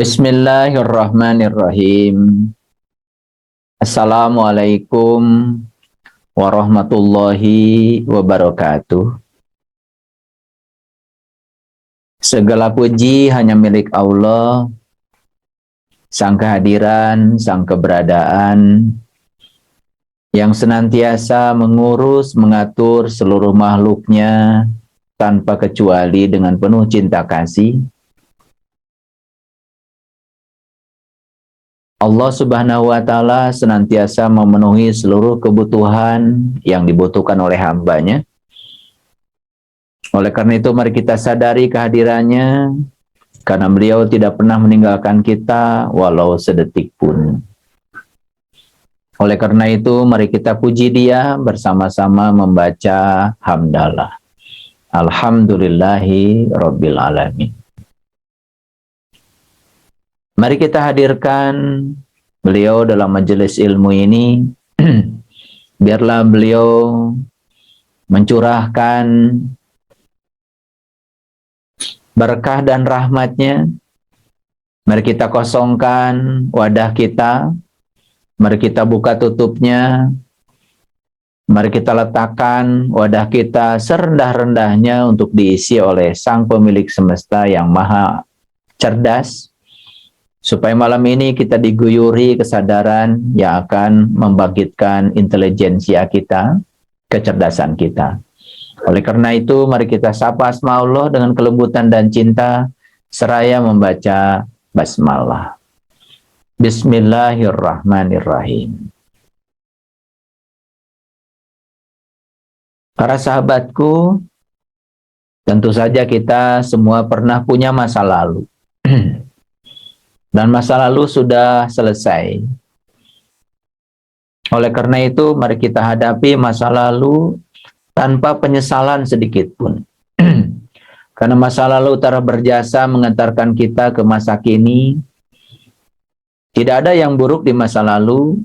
Bismillahirrahmanirrahim. Assalamualaikum warahmatullahi wabarakatuh. Segala puji hanya milik Allah, Sang kehadiran, Sang keberadaan, yang senantiasa mengurus, mengatur seluruh makhluknya tanpa kecuali dengan penuh cinta kasih. Allah Subhanahu wa Ta'ala senantiasa memenuhi seluruh kebutuhan yang dibutuhkan oleh hambanya. Oleh karena itu, mari kita sadari kehadirannya, karena beliau tidak pernah meninggalkan kita walau sedetik pun. Oleh karena itu, mari kita puji dia bersama-sama membaca hamdalah. Alhamdulillahi Rabbil Alamin. Mari kita hadirkan beliau dalam majelis ilmu ini. Biarlah beliau mencurahkan berkah dan rahmatnya. Mari kita kosongkan wadah kita. Mari kita buka tutupnya. Mari kita letakkan wadah kita serendah-rendahnya untuk diisi oleh Sang Pemilik Semesta yang Maha Cerdas. Supaya malam ini kita diguyuri kesadaran yang akan membangkitkan intelijensia kita, kecerdasan kita. Oleh karena itu, mari kita sapa asma Allah dengan kelembutan dan cinta, seraya membaca basmalah. Bismillahirrahmanirrahim. Para sahabatku, tentu saja kita semua pernah punya masa lalu. Dan masa lalu sudah selesai. Oleh karena itu, mari kita hadapi masa lalu tanpa penyesalan sedikit pun. Karena masa lalu telah berjasa mengantarkan kita ke masa kini. Tidak ada yang buruk di masa lalu,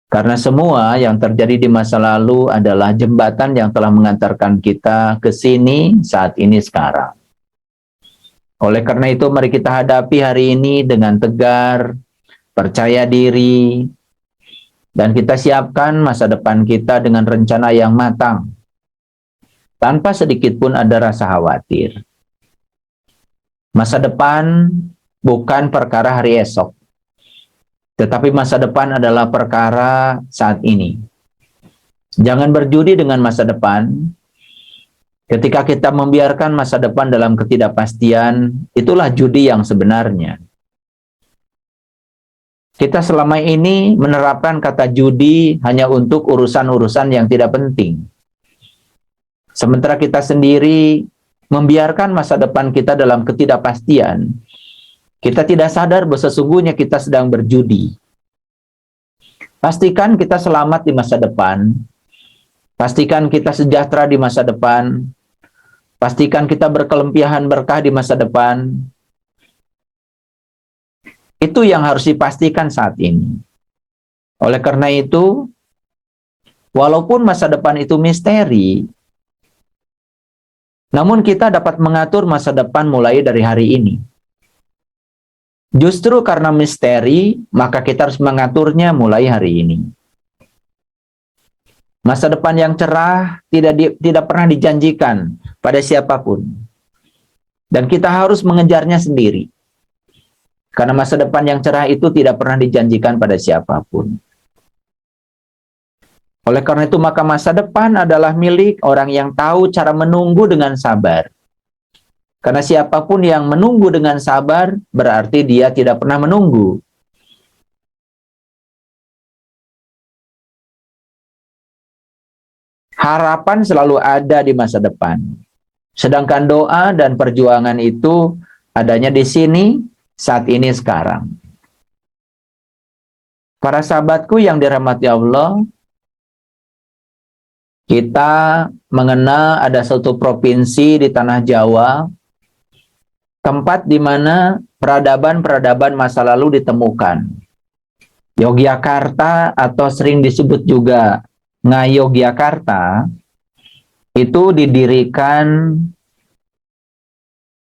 karena semua yang terjadi di masa lalu adalah jembatan yang telah mengantarkan kita ke sini saat ini sekarang. Oleh karena itu, mari kita hadapi hari ini dengan tegar, percaya diri, dan kita siapkan masa depan kita dengan rencana yang matang, tanpa sedikit pun ada rasa khawatir. Masa depan bukan perkara hari esok, tetapi masa depan adalah perkara saat ini. Jangan berjudi dengan masa depan. Ketika kita membiarkan masa depan dalam ketidakpastian, itulah judi yang sebenarnya. Kita selama ini menerapkan kata judi hanya untuk urusan-urusan yang tidak penting. Sementara kita sendiri membiarkan masa depan kita dalam ketidakpastian, kita tidak sadar bahwa sesungguhnya kita sedang berjudi. Pastikan kita selamat di masa depan. Pastikan kita sejahtera di masa depan. Pastikan kita berkelimpihan berkah di masa depan. Itu yang harus dipastikan saat ini. Oleh karena itu, walaupun masa depan itu misteri, namun kita dapat mengatur masa depan mulai dari hari ini. Justru karena misteri, maka kita harus mengaturnya mulai hari ini. Masa depan yang cerah tidak pernah dijanjikan pada siapapun. Dan kita harus mengejarnya sendiri. Karena masa depan yang cerah itu tidak pernah dijanjikan pada siapapun. Oleh karena itu, maka masa depan adalah milik orang yang tahu cara menunggu dengan sabar. Karena siapapun yang menunggu dengan sabar, berarti dia tidak pernah menunggu. Harapan selalu ada di masa depan. Sedangkan doa dan perjuangan itu adanya di sini, saat ini, sekarang. Para sahabatku yang dirahmati Allah, kita mengenal ada satu provinsi di tanah Jawa, tempat di mana peradaban-peradaban masa lalu ditemukan. Yogyakarta atau sering disebut juga Ngayogyakarta itu didirikan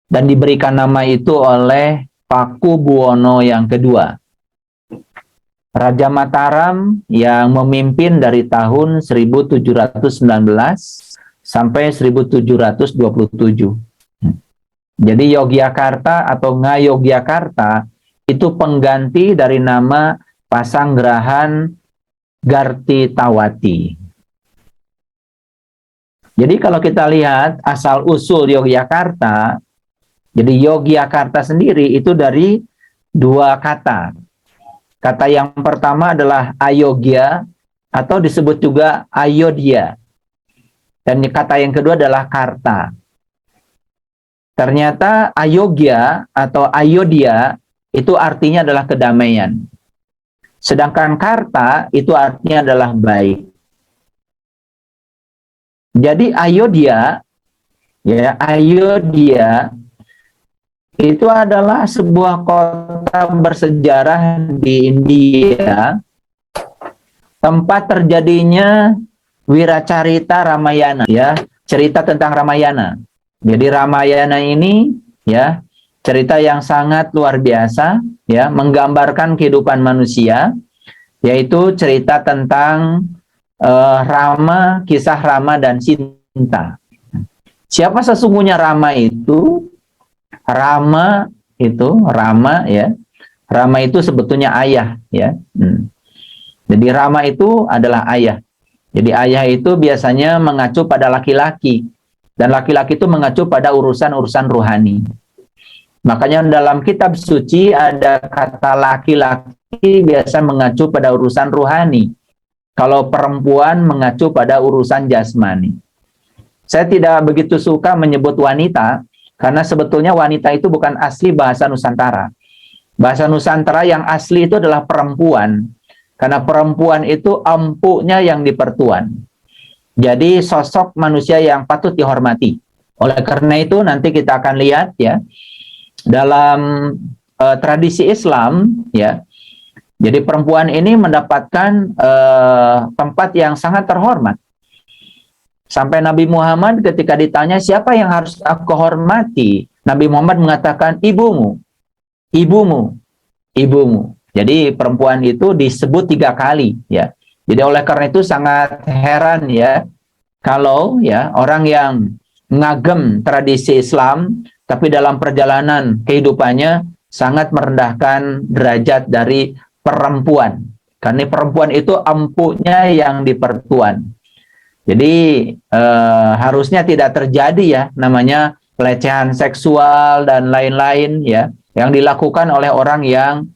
dan diberikan nama itu oleh Pakubuwono yang kedua. Raja Mataram yang memimpin dari tahun 1719 sampai 1727. Jadi Yogyakarta atau Ngayogyakarta itu pengganti dari nama Pasanggrahan Gartitawati. Jadi kalau kita lihat asal-usul Yogyakarta, jadi Yogyakarta sendiri itu dari dua kata. Kata yang pertama adalah Ayogya atau disebut juga Ayodhya. Dan kata yang kedua adalah Karta. Ternyata Ayogya atau Ayodhya itu artinya adalah kedamaian. Sedangkan Karta itu artinya adalah baik. Jadi Ayodhya, ya Ayodhya itu adalah sebuah kota bersejarah di India, tempat terjadinya wiracarita Ramayana, ya, cerita tentang Ramayana. Jadi Ramayana ini, ya, cerita yang sangat luar biasa, ya, menggambarkan kehidupan manusia, yaitu cerita tentang Rama, kisah Rama dan Sinta. Siapa sesungguhnya Rama itu? Rama ya. Rama itu sebetulnya ayah, ya. Jadi Rama itu adalah ayah. Jadi ayah itu biasanya mengacu pada laki-laki, dan laki-laki itu mengacu pada urusan-urusan rohani. Makanya dalam kitab suci ada kata laki-laki biasa mengacu pada urusan rohani. Kalau perempuan mengacu pada urusan jasmani. Saya tidak begitu suka menyebut wanita, karena sebetulnya wanita itu bukan asli bahasa Nusantara. Bahasa Nusantara yang asli itu adalah perempuan. Karena perempuan itu empuknya yang dipertuan. Jadi sosok manusia yang patut dihormati. Oleh karena itu nanti kita akan lihat, ya, dalam tradisi Islam, ya. Jadi perempuan ini mendapatkan tempat yang sangat terhormat. Sampai Nabi Muhammad ketika ditanya siapa yang harus aku hormati, Nabi Muhammad mengatakan ibumu, ibumu, ibumu. Jadi perempuan itu disebut 3 kali, ya. Jadi oleh karena itu sangat heran, ya, kalau, ya, orang yang ngagem tradisi Islam tapi dalam perjalanan kehidupannya sangat merendahkan derajat dari perempuan. Karena perempuan itu empuknya yang dipertuan. Jadi harusnya tidak terjadi, ya, namanya pelecehan seksual dan lain-lain, ya, yang dilakukan oleh orang yang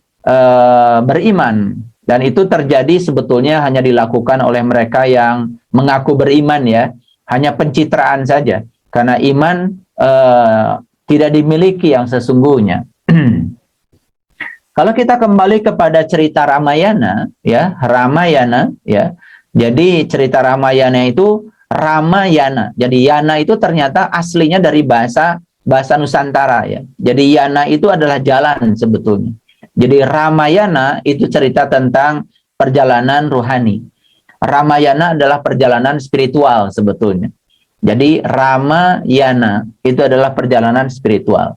beriman. Dan itu terjadi sebetulnya hanya dilakukan oleh mereka yang mengaku beriman, ya, hanya pencitraan saja. Karena iman tidak dimiliki yang sesungguhnya. Kalau kita kembali kepada cerita Ramayana, ya, Ramayana, ya. Jadi cerita Ramayana itu Ramayana. Jadi Yana itu ternyata aslinya dari bahasa Nusantara, ya. Jadi Yana itu adalah jalan sebetulnya. Jadi Ramayana itu cerita tentang perjalanan rohani. Ramayana adalah perjalanan spiritual sebetulnya. Jadi Ramayana itu adalah perjalanan spiritual.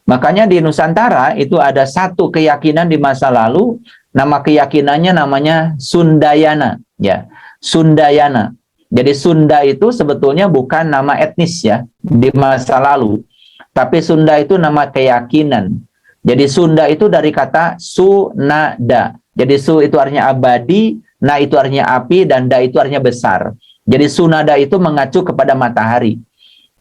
Makanya di Nusantara itu ada satu keyakinan di masa lalu, nama keyakinannya namanya Sundayana, ya. Sundayana. Jadi Sunda itu sebetulnya bukan nama etnis, ya, di masa lalu. Tapi Sunda itu nama keyakinan. Jadi Sunda itu dari kata Sunada. Jadi Su itu artinya abadi, Na itu artinya api, dan Da itu artinya besar. Jadi Sunada itu mengacu kepada matahari.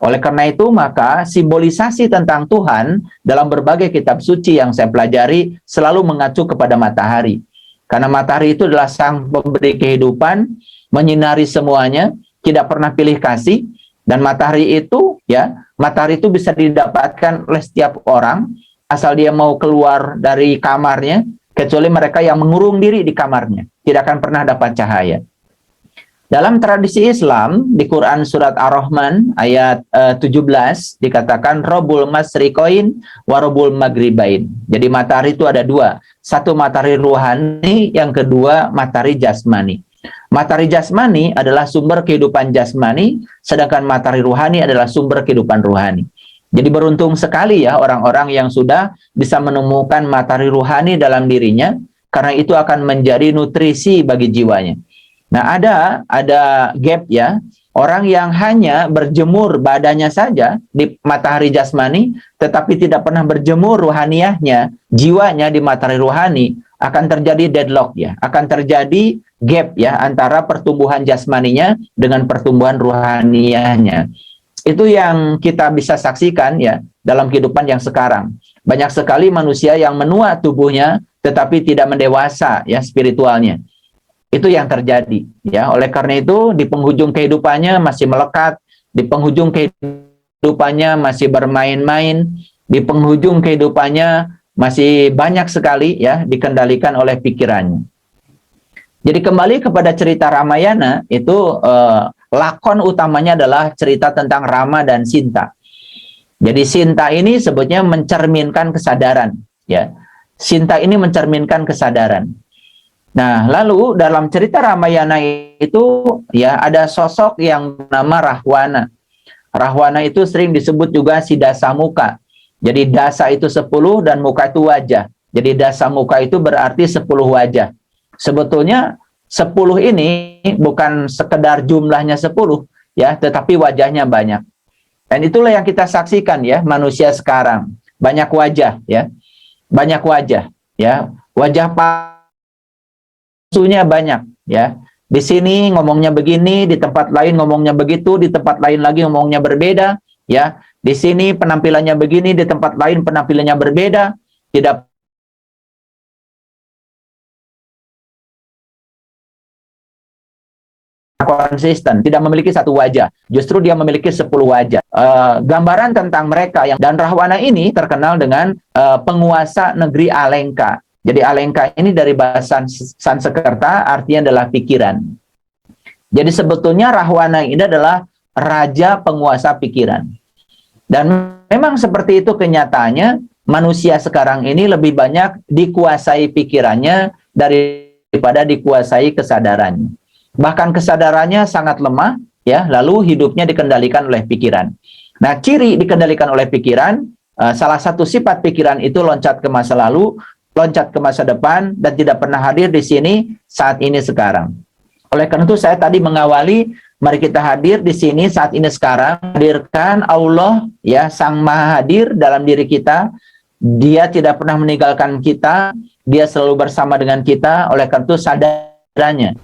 Oleh karena itu, maka simbolisasi tentang Tuhan dalam berbagai kitab suci yang saya pelajari selalu mengacu kepada matahari. Karena matahari itu adalah sang pemberi kehidupan, menyinari semuanya, tidak pernah pilih kasih, dan matahari itu, ya, matahari itu bisa didapatkan oleh setiap orang, asal dia mau keluar dari kamarnya, kecuali mereka yang mengurung diri di kamarnya, tidak akan pernah dapat cahaya. Dalam tradisi Islam, di Quran surat Ar-Rahman ayat 17 dikatakan Robul Masrikoin Warobul Magribain. Jadi matahari itu ada dua. Satu matahari ruhani, yang kedua matahari jasmani. Matahari jasmani adalah sumber kehidupan jasmani, sedangkan matahari ruhani adalah sumber kehidupan ruhani. Jadi beruntung sekali ya orang-orang yang sudah bisa menemukan matahari ruhani dalam dirinya, karena itu akan menjadi nutrisi bagi jiwanya. Nah, ada gap ya, orang yang hanya berjemur badannya saja di matahari jasmani, tetapi tidak pernah berjemur ruhaniyahnya, jiwanya di matahari ruhani, akan terjadi deadlock ya, akan terjadi gap ya antara pertumbuhan jasmaninya dengan pertumbuhan ruhaniyahnya. Itu yang kita bisa saksikan ya dalam kehidupan yang sekarang. Banyak sekali manusia yang menua tubuhnya tetapi tidak mendewasa ya spiritualnya. Itu yang terjadi ya. Oleh karena itu di penghujung kehidupannya masih melekat, di penghujung kehidupannya masih bermain-main, di penghujung kehidupannya masih banyak sekali ya dikendalikan oleh pikirannya. Jadi kembali kepada cerita Ramayana itu lakon utamanya adalah cerita tentang Rama dan Sinta. Jadi Sinta ini sebetulnya mencerminkan kesadaran ya. Sinta ini mencerminkan kesadaran. Nah, lalu dalam cerita Ramayana itu ya ada sosok yang bernama Rahwana. Rahwana itu sering disebut juga si Dasa Muka. Jadi dasa itu 10 dan muka itu wajah. Jadi dasa muka itu berarti 10 wajah. Sebetulnya 10 ini bukan sekedar jumlahnya 10 ya, tetapi wajahnya banyak. Dan itulah yang kita saksikan ya, manusia sekarang. Banyak wajah ya. Banyak wajah ya. Wajah palsunya banyak ya. Di sini ngomongnya begini, di tempat lain ngomongnya begitu, di tempat lain lagi ngomongnya berbeda ya. Di sini penampilannya begini, di tempat lain penampilannya berbeda. Tidak konsisten, tidak memiliki satu wajah. Justru dia memiliki 10 wajah. Gambaran tentang mereka yang dan Rahwana ini terkenal dengan penguasa negeri Alengka. Jadi Alengka ini dari bahasa Sanskerta artinya adalah pikiran. Jadi sebetulnya Rahwana ini adalah raja penguasa pikiran. Dan memang seperti itu kenyataannya, manusia sekarang ini lebih banyak dikuasai pikirannya daripada dikuasai kesadarannya. Bahkan kesadarannya sangat lemah, ya, lalu hidupnya dikendalikan oleh pikiran. Nah, ciri dikendalikan oleh pikiran, salah satu sifat pikiran itu loncat ke masa lalu, loncat ke masa depan, dan tidak pernah hadir di sini saat ini sekarang. Oleh karena itu saya tadi mengawali, mari kita hadir di sini saat ini sekarang, hadirkan Allah ya, Sang Maha Hadir dalam diri kita. Dia tidak pernah meninggalkan kita, dia selalu bersama dengan kita. Oleh karena itu sadarannya.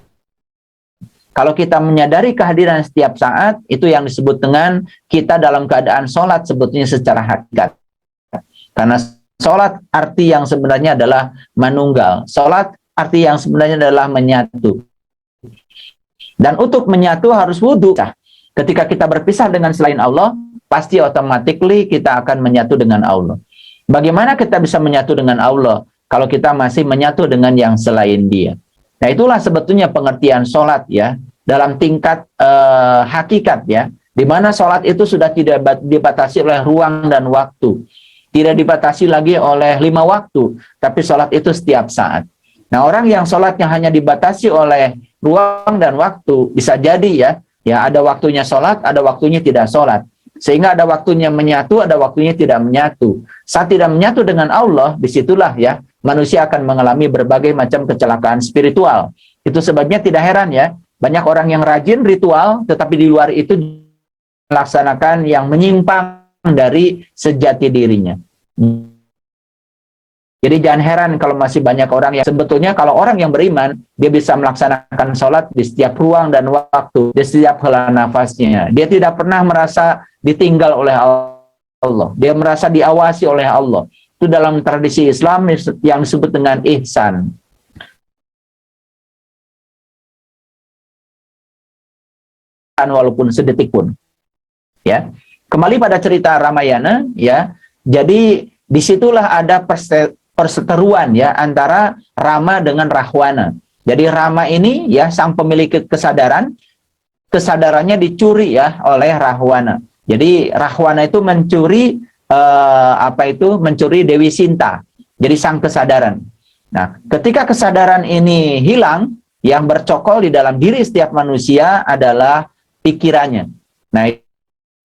Kalau kita menyadari kehadiran setiap saat, itu yang disebut dengan kita dalam keadaan sholat sebetulnya secara hakikat. Karena sholat arti yang sebenarnya adalah manunggal. Sholat arti yang sebenarnya adalah menyatu. Dan untuk menyatu harus wudhu. Ketika kita berpisah dengan selain Allah, pasti automatically kita akan menyatu dengan Allah. Bagaimana kita bisa menyatu dengan Allah kalau kita masih menyatu dengan yang selain Dia? Nah, itulah sebetulnya pengertian sholat ya, dalam tingkat hakikat ya, di mana sholat itu sudah tidak dibatasi oleh ruang dan waktu. Tidak dibatasi lagi oleh 5 waktu, tapi sholat itu setiap saat. Nah, orang yang sholatnya hanya dibatasi oleh ruang dan waktu, bisa jadi ya ada waktunya sholat, ada waktunya tidak sholat. Sehingga ada waktunya menyatu, ada waktunya tidak menyatu. Saat tidak menyatu dengan Allah, disitulah ya, manusia akan mengalami berbagai macam kecelakaan spiritual. Itu sebabnya tidak heran ya, banyak orang yang rajin ritual, tetapi di luar itu melaksanakan yang menyimpang dari sejati dirinya. Jadi jangan heran kalau masih banyak orang yang sebetulnya kalau orang yang beriman, dia bisa melaksanakan sholat di setiap ruang dan waktu, di setiap hela nafasnya. Dia tidak pernah merasa ditinggal oleh Allah. Dia merasa diawasi oleh Allah. Itu dalam tradisi Islam yang disebut dengan ihsan. Walaupun sedetik pun. Ya. Kembali pada cerita Ramayana, ya. Jadi disitulah ada perseteruan ya antara Rama dengan Rahwana. Jadi Rama ini ya sang pemilik kesadaran, kesadarannya dicuri ya oleh Rahwana. Jadi Rahwana itu mencuri mencuri Dewi Sinta. Jadi sang kesadaran. Nah, ketika kesadaran ini hilang, yang bercokol di dalam diri setiap manusia adalah pikirannya. Nah,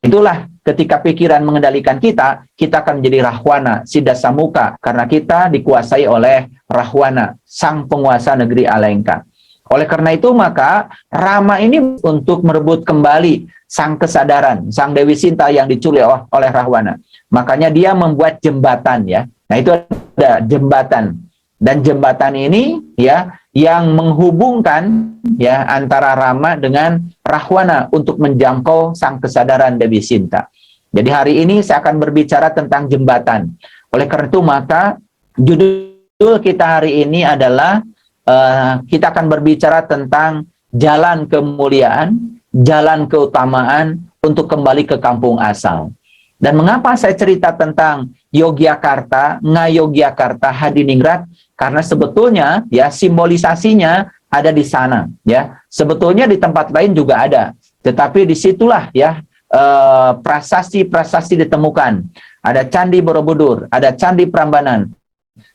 itulah ketika pikiran mengendalikan kita, kita akan menjadi Rahwana, Siddhasa Muka, karena kita dikuasai oleh Rahwana, sang penguasa negeri Alengka. Oleh karena itu maka Rama ini untuk merebut kembali sang kesadaran, sang Dewi Sinta yang diculik oleh Rahwana. Makanya dia membuat jembatan ya. Nah itu ada jembatan, dan jembatan ini ya yang menghubungkan ya antara Rama dengan Rahwana untuk menjangkau sang kesadaran Dewi Sinta. Jadi hari ini saya akan berbicara tentang jembatan. Oleh karena itu maka judul kita hari ini adalah kita akan berbicara tentang jalan kemuliaan, jalan keutamaan untuk kembali ke kampung asal. Dan mengapa saya cerita tentang Yogyakarta, Ngayogyakarta, Hadiningrat? Karena sebetulnya ya simbolisasinya ada di sana ya. Sebetulnya di tempat lain juga ada, tetapi disitulah ya prasasti-prasasti ditemukan. Ada Candi Borobudur, ada Candi Prambanan,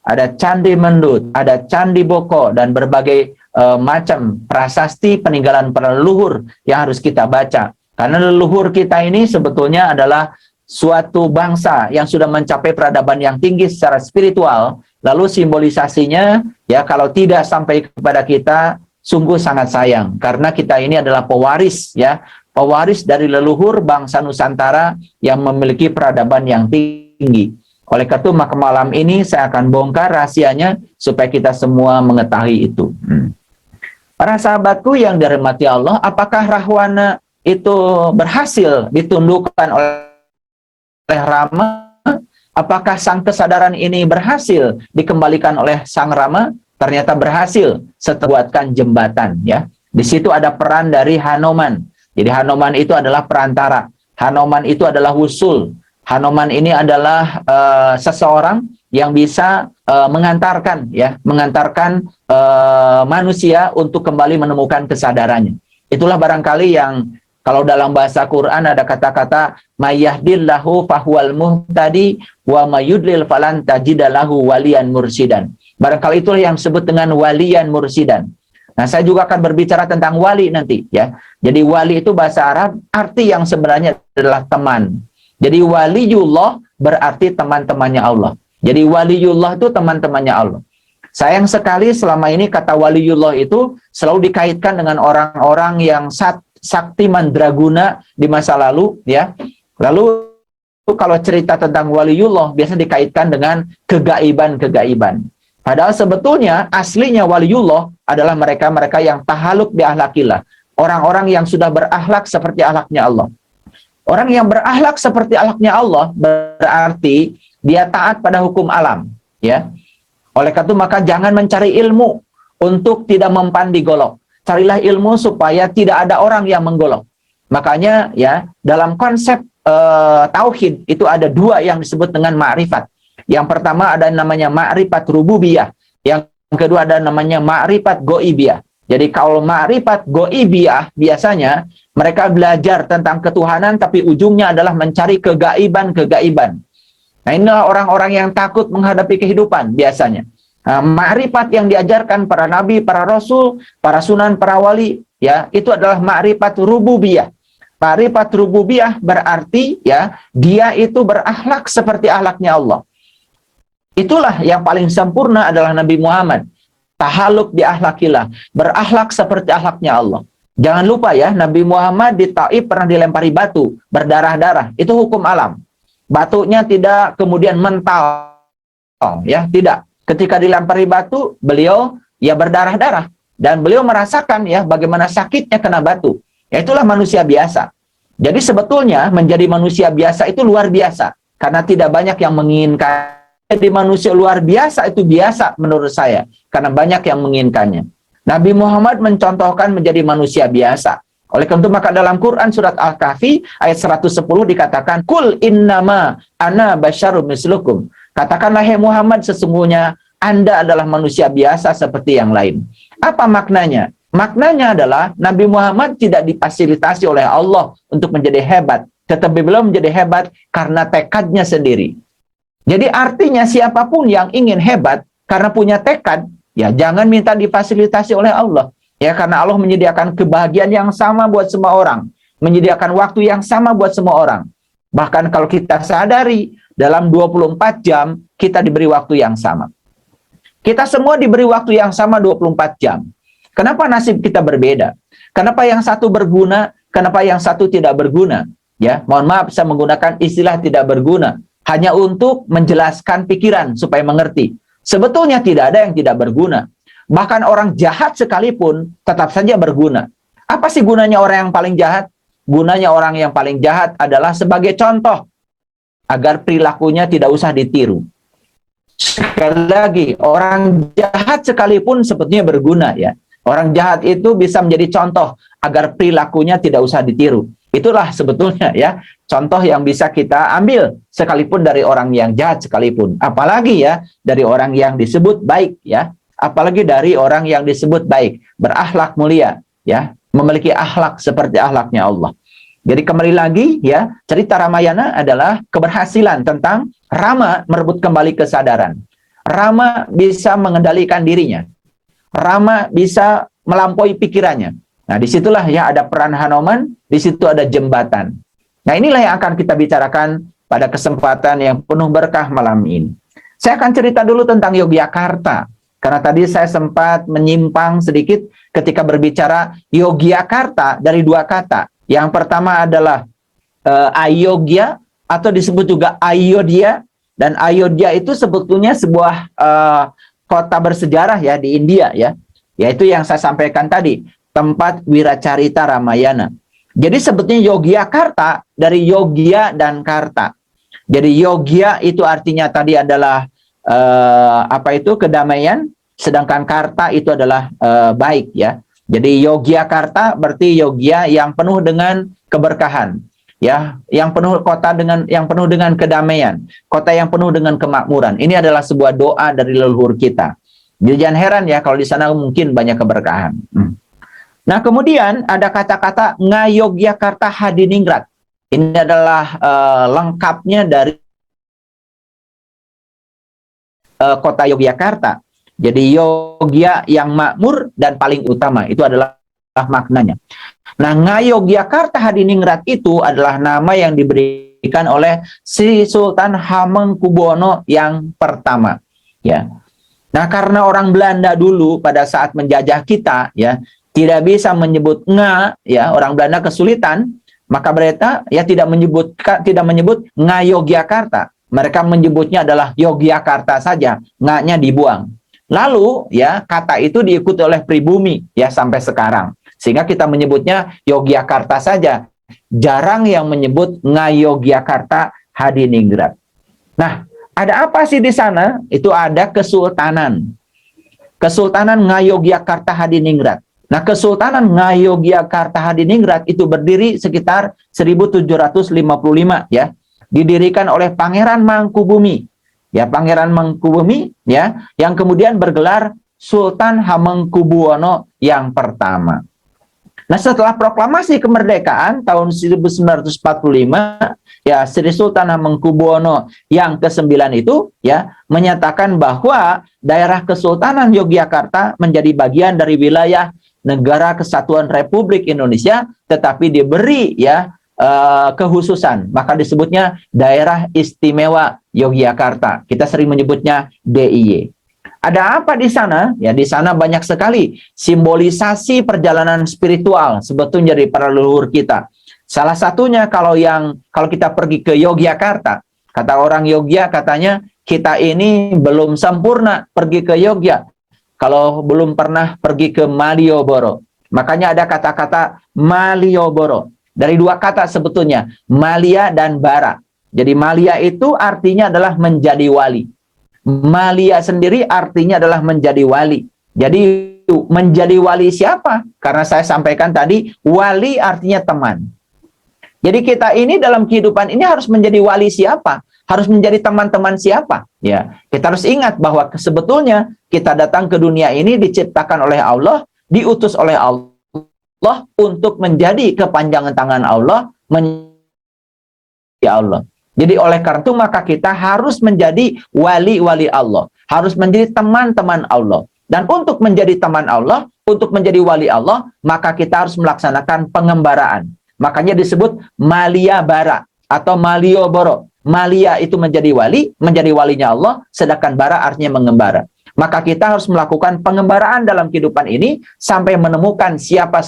ada Candi Mendut, ada Candi Boko, dan berbagai macam prasasti peninggalan para leluhur yang harus kita baca. Karena leluhur kita ini sebetulnya adalah suatu bangsa yang sudah mencapai peradaban yang tinggi secara spiritual, lalu simbolisasinya ya kalau tidak sampai kepada kita sungguh sangat sayang, karena kita ini adalah pewaris ya, pewaris dari leluhur bangsa Nusantara yang memiliki peradaban yang tinggi. Oleh karena itu maka malam ini saya akan bongkar rahasianya supaya kita semua mengetahui itu. Para sahabatku yang dirahmati Allah, apakah Rahwana itu berhasil ditundukkan oleh Rama? Apakah sang kesadaran ini berhasil dikembalikan oleh sang Rama? Ternyata berhasil setelah buatkan jembatan ya. Di situ ada peran dari Hanuman. Jadi Hanuman itu adalah perantara. Hanuman itu adalah wusul. Hanuman ini adalah seseorang yang bisa mengantarkan manusia untuk kembali menemukan kesadarannya. Itulah barangkali yang kalau dalam bahasa Quran ada kata-kata mayyahdillahu fahuwal muhtadi wa mayudlil falan tajidalahu waliyan mursidan. Barangkali itulah yang disebut dengan waliyan mursidan. Nah, saya juga akan berbicara tentang wali nanti ya. Jadi wali itu bahasa Arab, arti yang sebenarnya adalah teman. Jadi waliullah berarti teman-temannya Allah. Jadi waliullah itu teman-temannya Allah. Sayang sekali selama ini kata waliullah itu selalu dikaitkan dengan orang-orang yang sakti mandraguna di masa lalu ya. Lalu kalau cerita tentang waliullah biasanya dikaitkan dengan kegaiban-kegaiban. Padahal sebetulnya aslinya waliullah adalah mereka-mereka yang tahaluk bi ahlakillah. Orang-orang yang sudah berakhlak seperti akhlaknya Allah. Orang yang berakhlak seperti akhlaknya Allah berarti dia taat pada hukum alam, ya. Oleh karena itu maka jangan mencari ilmu untuk tidak mempan digolok. Carilah ilmu supaya tidak ada orang yang menggolok. Makanya ya dalam konsep tauhid itu ada dua yang disebut dengan ma'rifat. Yang pertama ada namanya ma'rifat rububiyah, yang kedua ada namanya ma'rifat goibiyah. Jadi kalau ma'rifat goibiyah biasanya mereka belajar tentang ketuhanan tapi ujungnya adalah mencari kegaiban-kegaiban. Nah, inilah orang-orang yang takut menghadapi kehidupan biasanya. Nah, ma'rifat yang diajarkan para nabi, para rasul, para sunan, para wali, ya, itu adalah ma'rifat rububiyah. Ma'rifat rububiyah berarti ya dia itu berakhlak seperti akhlaknya Allah. Itulah yang paling sempurna adalah Nabi Muhammad. Tahaluk di akhlakillah, berakhlak seperti akhlaknya Allah. Jangan lupa ya, Nabi Muhammad di Taif pernah dilempari batu, berdarah-darah. Itu hukum alam. Batunya tidak kemudian mental, ya, tidak. Ketika dilempari batu, beliau ya berdarah-darah. Dan beliau merasakan ya bagaimana sakitnya kena batu. Ya itulah manusia biasa. Jadi sebetulnya menjadi manusia biasa itu luar biasa. Karena tidak banyak yang menginginkan. Jadi manusia luar biasa itu biasa menurut saya. Karena banyak yang menginginkannya. Nabi Muhammad mencontohkan menjadi manusia biasa. Oleh karena itu maka dalam Quran surat Al-Kahfi ayat 110 dikatakan Kul innama ana basyarum mislukum. Katakanlah hai Muhammad sesungguhnya Anda adalah manusia biasa seperti yang lain. Apa maknanya? Maknanya adalah Nabi Muhammad tidak difasilitasi oleh Allah untuk menjadi hebat. Tetapi beliau menjadi hebat karena tekadnya sendiri. Jadi artinya siapapun yang ingin hebat karena punya tekad, ya jangan minta difasilitasi oleh Allah. Ya karena Allah menyediakan kebahagiaan yang sama buat semua orang. menyediakan waktu yang sama buat semua orang. Bahkan kalau kita sadari, dalam 24 jam, kita diberi waktu yang sama. Kita semua diberi waktu yang sama 24 jam. Kenapa nasib kita berbeda? Kenapa yang satu berguna, kenapa yang satu tidak berguna? Ya, mohon maaf saya menggunakan istilah tidak berguna hanya untuk menjelaskan pikiran supaya mengerti. Sebetulnya tidak ada yang tidak berguna. Bahkan orang jahat sekalipun tetap saja berguna. Apa sih gunanya orang yang paling jahat? Gunanya orang yang paling jahat adalah sebagai contoh agar perilakunya tidak usah ditiru. Sekali lagi, orang jahat sekalipun sebetulnya berguna ya. Orang jahat itu bisa menjadi contoh agar perilakunya tidak usah ditiru. Itulah sebetulnya ya contoh yang bisa kita ambil sekalipun dari orang yang jahat sekalipun. Apalagi ya dari orang yang disebut baik ya. Apalagi dari orang yang disebut baik, berakhlak mulia ya, memiliki akhlak seperti akhlaknya Allah. Jadi kembali lagi ya, cerita Ramayana adalah keberhasilan tentang Rama merebut kembali kesadaran. Rama bisa mengendalikan dirinya. Rama bisa melampaui pikirannya. Nah, disitulah ya ada peran Hanuman, di situ ada jembatan. Nah, inilah yang akan kita bicarakan pada kesempatan yang penuh berkah malam ini. Saya akan cerita dulu tentang Yogyakarta. Karena tadi saya sempat menyimpang sedikit ketika berbicara Yogyakarta dari dua kata. Yang pertama adalah Ayogya atau disebut juga Ayodhya. Dan Ayodhya itu sebetulnya sebuah kota bersejarah ya di India ya. Yaitu yang saya sampaikan tadi, tempat wiracarita Ramayana. Jadi sebetulnya Yogyakarta dari Yogya dan Karta. Jadi Yogya itu artinya tadi adalah kedamaian, sedangkan Karta itu adalah baik ya. Jadi Yogyakarta berarti Yogya yang penuh dengan keberkahan, ya, yang penuh dengan kedamaian, kota yang penuh dengan kemakmuran. Ini adalah sebuah doa dari leluhur kita. Jadi jangan heran ya kalau di sana mungkin banyak keberkahan. Nah, kemudian ada kata-kata Ngayogyakarta Hadiningrat. Ini adalah lengkapnya dari kota Yogyakarta. Jadi Yogya yang makmur dan paling utama, itu adalah maknanya. Nah, Ngayogyakarta Hadiningrat itu adalah nama yang diberikan oleh Sri Sultan Hamengkubuwono yang pertama. Ya. Nah, karena orang Belanda dulu pada saat menjajah kita, ya, tidak bisa menyebut ya, orang Belanda kesulitan, maka mereka ya tidak menyebut Ngayogyakarta. Mereka menyebutnya adalah Yogyakarta saja, nya dibuang. Lalu ya kata itu diikuti oleh pribumi ya sampai sekarang. Sehingga kita menyebutnya Yogyakarta saja. Jarang yang menyebut Ngayogyakarta Hadiningrat. Nah, ada apa sih di sana? Itu ada kesultanan. Kesultanan Ngayogyakarta Hadiningrat. Nah, Kesultanan Ngayogyakarta Hadiningrat itu berdiri sekitar 1755 ya. Didirikan oleh Pangeran Mangkubumi. Ya, Pangeran Mangkubumi ya, yang kemudian bergelar Sultan Hamengkubuwono yang pertama. Nah, setelah proklamasi kemerdekaan tahun 1945, ya Sri Sultan Hamengkubuwono yang ke-9 itu ya menyatakan bahwa daerah Kesultanan Yogyakarta menjadi bagian dari wilayah Negara Kesatuan Republik Indonesia, tetapi diberi ya kehususan, maka disebutnya Daerah Istimewa Yogyakarta. Kita sering menyebutnya DIY. Ada apa di sana? Ya, di sana banyak sekali simbolisasi perjalanan spiritual sebetulnya dari para leluhur kita. Salah satunya kalau kita pergi ke Yogyakarta, kata orang Yogya katanya kita ini belum sempurna pergi ke Yogya kalau belum pernah pergi ke Malioboro. Makanya ada kata-kata Malioboro. Dari dua kata sebetulnya, Malia dan Bara. Jadi Malia itu artinya adalah menjadi wali. Malia sendiri artinya adalah menjadi wali. Jadi menjadi wali siapa? Karena saya sampaikan tadi, wali artinya teman. Jadi kita ini dalam kehidupan ini harus menjadi wali siapa? Harus menjadi teman-teman siapa? Ya, kita harus ingat bahwa sebetulnya kita datang ke dunia ini diciptakan oleh Allah, diutus oleh Allah untuk menjadi kepanjangan tangan Allah, Allah. Jadi oleh karena itu maka kita harus menjadi wali-wali Allah, harus menjadi teman-teman Allah. Dan untuk menjadi teman Allah, untuk menjadi wali Allah, maka kita harus melaksanakan pengembaraan. Makanya disebut Malia Bara atau Malioboro. Malia itu menjadi wali, menjadi walinya Allah, sedangkan bara artinya mengembara. Maka kita harus melakukan pengembaraan dalam kehidupan ini sampai menemukan siapa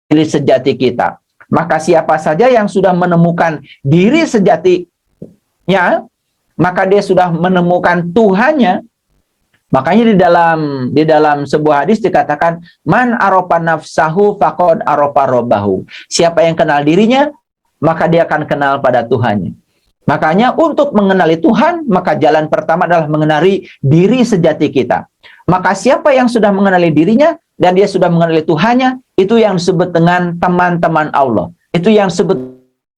diri sejati kita. Maka siapa saja yang sudah menemukan diri sejatinya, maka dia sudah menemukan Tuhannya. Makanya di dalam sebuah hadis dikatakan, man aropa nafsahu faqad aropa robbahu. Siapa yang kenal dirinya, maka dia akan kenal pada Tuhannya. Makanya untuk mengenali Tuhan, maka jalan pertama adalah mengenali diri sejati kita. Maka siapa yang sudah mengenali dirinya dan dia sudah mengenali Tuhannya, itu yang disebut dengan teman-teman Allah. Itu yang disebut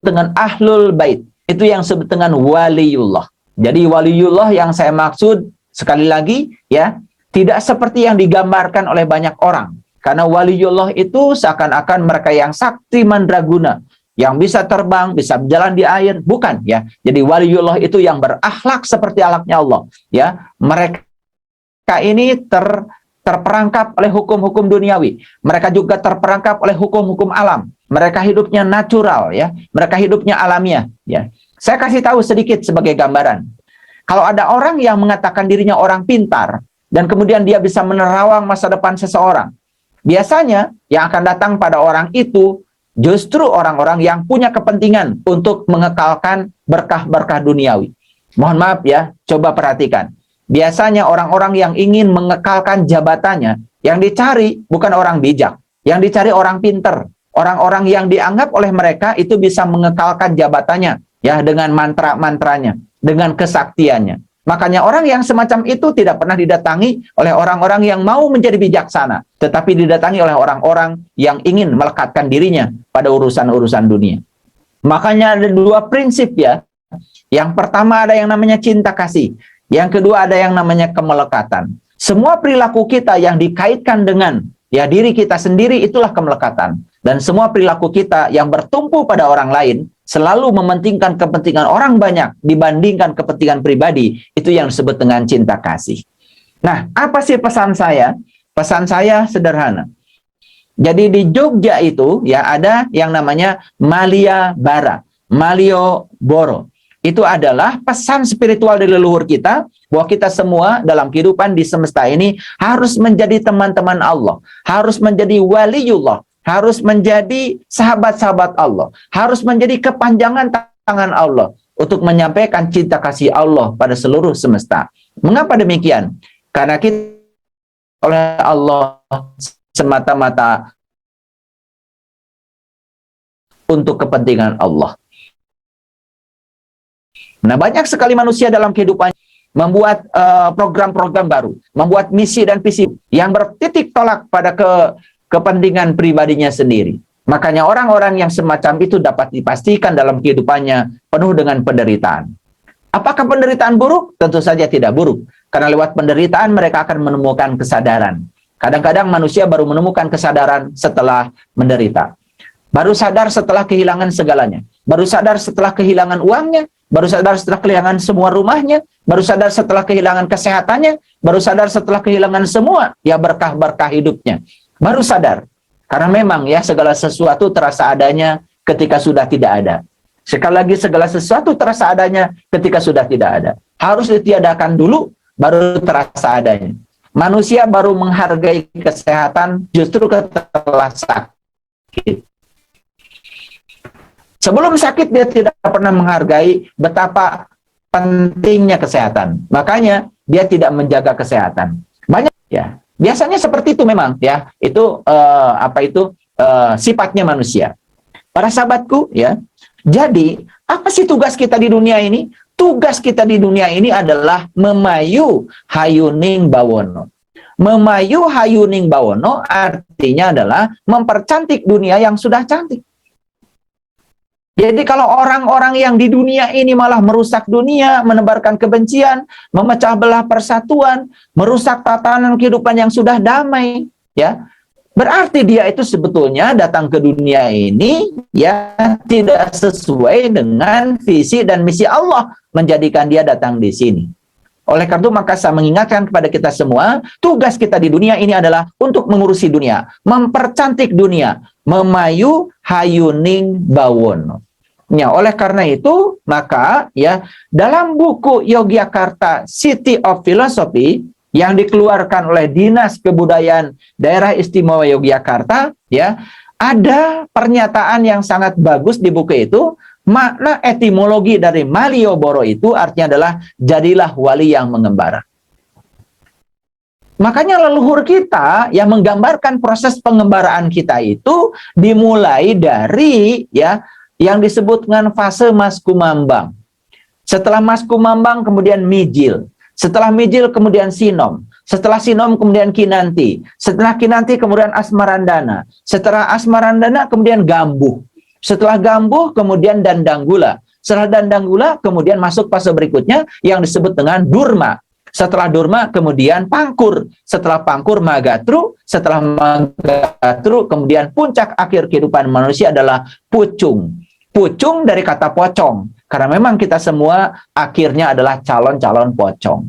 dengan ahlul bait. Itu yang disebut dengan waliullah. Jadi waliullah yang saya maksud sekali lagi ya, tidak seperti yang digambarkan oleh banyak orang. Karena waliullah itu seakan-akan mereka yang sakti mandraguna, yang bisa terbang, bisa berjalan di air, bukan ya. Jadi waliullah itu yang berakhlak seperti akhlaknya Allah, ya. Mereka ini terperangkap oleh hukum-hukum duniawi. Mereka juga terperangkap oleh hukum-hukum alam. Mereka hidupnya natural ya. Mereka hidupnya alamiah ya. Saya kasih tahu sedikit sebagai gambaran. Kalau ada orang yang mengatakan dirinya orang pintar dan kemudian dia bisa menerawang masa depan seseorang, biasanya yang akan datang pada orang itu justru orang-orang yang punya kepentingan untuk mengekalkan berkah-berkah duniawi. Mohon maaf ya, coba perhatikan. Biasanya orang-orang yang ingin mengekalkan jabatannya, yang dicari bukan orang bijak, yang dicari orang pinter. Orang-orang yang dianggap oleh mereka itu bisa mengekalkan jabatannya, ya, dengan mantra-mantranya, dengan kesaktiannya. Makanya orang yang semacam itu tidak pernah didatangi oleh orang-orang yang mau menjadi bijaksana, tetapi didatangi oleh orang-orang yang ingin melekatkan dirinya pada urusan-urusan dunia. Makanya ada dua prinsip ya. Yang pertama ada yang namanya cinta kasih. Yang kedua ada yang namanya kemelekatan. Semua perilaku kita yang dikaitkan dengan ya diri kita sendiri itulah kemelekatan. Dan semua perilaku kita yang bertumpu pada orang lain, selalu mementingkan kepentingan orang banyak dibandingkan kepentingan pribadi, itu yang disebut dengan cinta kasih. Nah, apa sih pesan saya? Pesan saya sederhana. Jadi di Jogja itu ya ada yang namanya Malia Bara, Malioboro. Itu adalah pesan spiritual dari leluhur kita, bahwa kita semua dalam kehidupan di semesta ini harus menjadi teman-teman Allah, harus menjadi waliullah, harus menjadi sahabat-sahabat Allah, harus menjadi kepanjangan tangan Allah untuk menyampaikan cinta kasih Allah pada seluruh semesta. Mengapa demikian? Karena kita oleh Allah semata-mata untuk kepentingan Allah. Nah, banyak sekali manusia dalam kehidupan membuat program-program baru, membuat misi dan visi yang bertitik tolak pada kepentingan pribadinya sendiri. Makanya orang-orang yang semacam itu dapat dipastikan dalam kehidupannya penuh dengan penderitaan. Apakah penderitaan buruk? Tentu saja tidak buruk. Karena lewat penderitaan mereka akan menemukan kesadaran. Kadang-kadang manusia baru menemukan kesadaran setelah menderita. Baru sadar setelah kehilangan segalanya. Baru sadar setelah kehilangan uangnya. Baru sadar setelah kehilangan semua rumahnya. Baru sadar setelah kehilangan kesehatannya. Baru sadar setelah kehilangan semua ya berkah-berkah hidupnya. Baru sadar. Karena memang ya segala sesuatu terasa adanya ketika sudah tidak ada. Sekali lagi segala sesuatu terasa adanya ketika sudah tidak ada. Harus ditiadakan dulu baru terasa adanya. Manusia baru menghargai kesehatan justru setelah sakit. Sebelum sakit dia tidak pernah menghargai betapa pentingnya kesehatan. Makanya dia tidak menjaga kesehatan. Banyak ya. Biasanya seperti itu memang ya, itu sifatnya manusia. Para sahabatku ya, jadi apa sih tugas kita di dunia ini? Tugas kita di dunia ini adalah memayu hayuning bawono. Memayu hayuning bawono artinya adalah mempercantik dunia yang sudah cantik. Jadi kalau orang-orang yang di dunia ini malah merusak dunia, menebarkan kebencian, memecah belah persatuan, merusak tatanan kehidupan yang sudah damai, ya, berarti dia itu sebetulnya datang ke dunia ini ya tidak sesuai dengan visi dan misi Allah menjadikan dia datang di sini. Oleh karena itu maka saya mengingatkan kepada kita semua, tugas kita di dunia ini adalah untuk mengurusi dunia, mempercantik dunia, memayu hayuning bawono. Ya, oleh karena itu, maka ya dalam buku Yogyakarta City of Philosophy yang dikeluarkan oleh Dinas Kebudayaan Daerah Istimewa Yogyakarta, ya, ada pernyataan yang sangat bagus di buku itu. Makna etimologi dari Malioboro itu artinya adalah jadilah wali yang mengembara. Makanya leluhur kita yang menggambarkan proses pengembaraan kita itu dimulai dari ya yang disebut dengan fase Mas Kumambang. Setelah Mas Kumambang kemudian Mijil. Setelah Mijil kemudian Sinom. Setelah Sinom kemudian Kinanti. Setelah Kinanti kemudian Asmarandana. Setelah Asmarandana kemudian Gambuh. Setelah Gambuh kemudian Dandanggula. Setelah Dandanggula kemudian masuk fase berikutnya yang disebut dengan Durma. Setelah Durma kemudian Pangkur. Setelah Pangkur Magatru. Setelah Magatru kemudian puncak akhir kehidupan manusia adalah Pucung. Pucung dari kata pocong. Karena memang kita semua akhirnya adalah calon-calon pocong.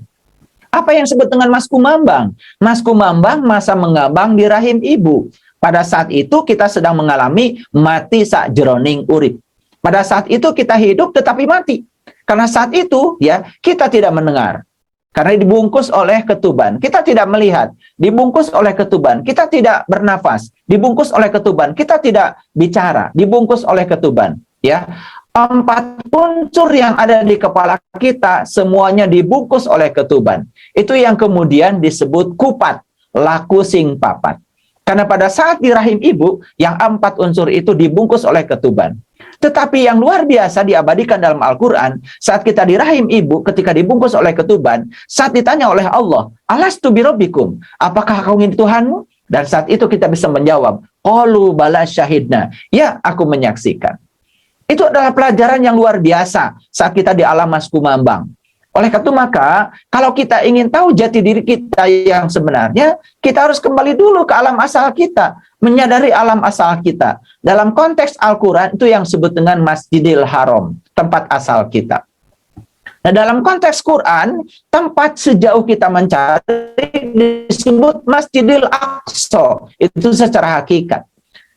Apa yang disebut dengan Mas Kumambang? Mas Kumambang masa mengambang di rahim ibu. Pada saat itu kita sedang mengalami mati sak jeroning urip. Pada saat itu kita hidup tetapi mati. Karena saat itu ya kita tidak mendengar. Karena dibungkus oleh ketuban, kita tidak melihat. Dibungkus oleh ketuban, kita tidak bernafas. Dibungkus oleh ketuban, kita tidak bicara. Dibungkus oleh ketuban, ya. 4 unsur yang ada di kepala kita semuanya dibungkus oleh ketuban. Itu yang kemudian disebut kupat, laku sing papat. Karena pada saat di rahim ibu, yang 4 unsur itu dibungkus oleh ketuban. Tetapi yang luar biasa diabadikan dalam Al-Quran, saat kita di rahim ibu, ketika dibungkus oleh ketuban, saat ditanya oleh Allah, Alastu birabbikum, apakah kau ingin Tuhanmu? Dan saat itu kita bisa menjawab, qalu bala syahidna, ya aku menyaksikan. Itu adalah pelajaran yang luar biasa saat kita di alam Mas Kumambang. Oleh karena itu maka, kalau kita ingin tahu jati diri kita yang sebenarnya, kita harus kembali dulu ke alam asal kita, menyadari alam asal kita. Dalam konteks Al-Quran itu yang disebut dengan Masjidil Haram, tempat asal kita. Nah, dalam konteks Quran, tempat sejauh kita mencari disebut Masjidil Aqsa, itu secara hakikat.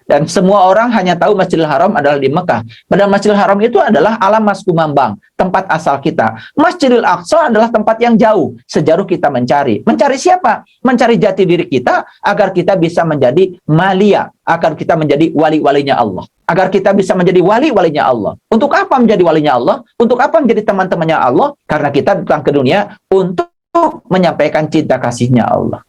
Dan semua orang hanya tahu Masjidil Haram adalah di Mekah. Padahal Masjidil Haram itu adalah alam Mas Kumambang, tempat asal kita. Masjidil Aqsa adalah tempat yang jauh, sejauh kita mencari. Mencari siapa? Mencari jati diri kita, agar kita bisa menjadi malia, agar kita menjadi wali-walinya Allah. Agar kita bisa menjadi wali-walinya Allah. Untuk apa menjadi walinya Allah? Untuk apa menjadi teman-temannya Allah? Karena kita datang ke dunia untuk menyampaikan cinta kasihnya Allah.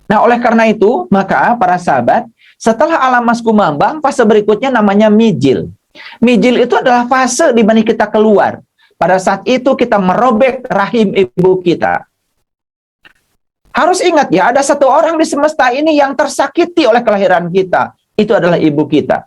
Nah, oleh karena itu, maka para sahabat, setelah alam Mas Kumambang, fase berikutnya namanya Mijil. Mijil itu adalah fase di mana kita keluar. Pada saat itu kita merobek rahim ibu kita. Harus ingat ya, ada satu orang di semesta ini yang tersakiti oleh kelahiran kita. Itu adalah ibu kita.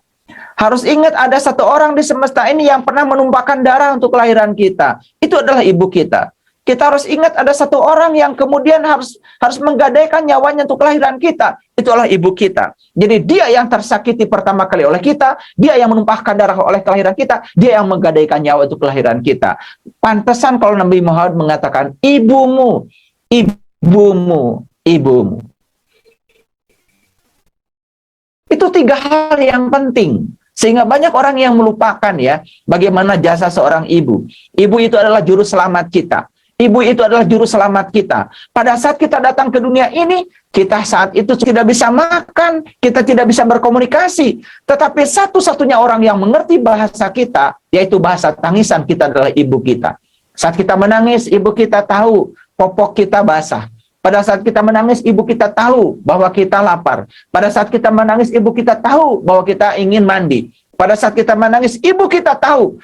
Harus ingat ada satu orang di semesta ini yang pernah menumpahkan darah untuk kelahiran kita. Itu adalah ibu kita. Kita harus ingat ada satu orang yang kemudian harus menggadaikan nyawanya untuk kelahiran kita. Itulah ibu kita. Jadi dia yang tersakiti pertama kali oleh kita, dia yang menumpahkan darah oleh kelahiran kita, dia yang menggadaikan nyawa untuk kelahiran kita. Pantesan kalau Nabi Muhammad mengatakan, ibumu, ibumu, ibumu. Itu 3 hal yang penting. Sehingga banyak orang yang melupakan ya, bagaimana jasa seorang ibu. Ibu itu adalah juru selamat kita. Ibu itu adalah juru selamat kita. Pada saat kita datang ke dunia ini, kita saat itu tidak bisa makan, kita tidak bisa berkomunikasi. Tetapi satu-satunya orang yang mengerti bahasa kita, yaitu bahasa tangisan kita adalah ibu kita. Saat kita menangis, ibu kita tahu popok kita basah. Pada saat kita menangis, ibu kita tahu bahwa kita lapar. Pada saat kita menangis, ibu kita tahu bahwa kita ingin mandi. Pada saat kita menangis, ibu kita tahu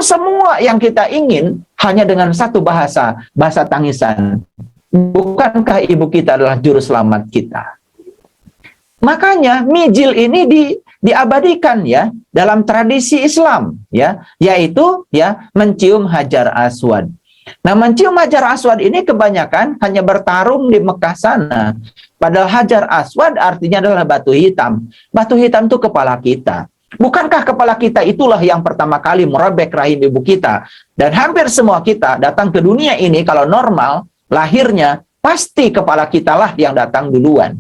semua yang kita ingin hanya dengan satu bahasa tangisan. Bukankah ibu kita adalah juru selamat kita? Makanya Mijil ini diabadikan ya dalam tradisi Islam ya, yaitu ya mencium Hajar Aswad. Nah, mencium Hajar Aswad ini kebanyakan hanya bertarung di Mekah sana. Padahal Hajar Aswad artinya adalah batu hitam. Batu hitam itu kepala kita. Bukankah kepala kita itulah yang pertama kali merobek rahim ibu kita? Dan hampir semua kita datang ke dunia ini kalau normal, lahirnya pasti kepala kita lah yang datang duluan.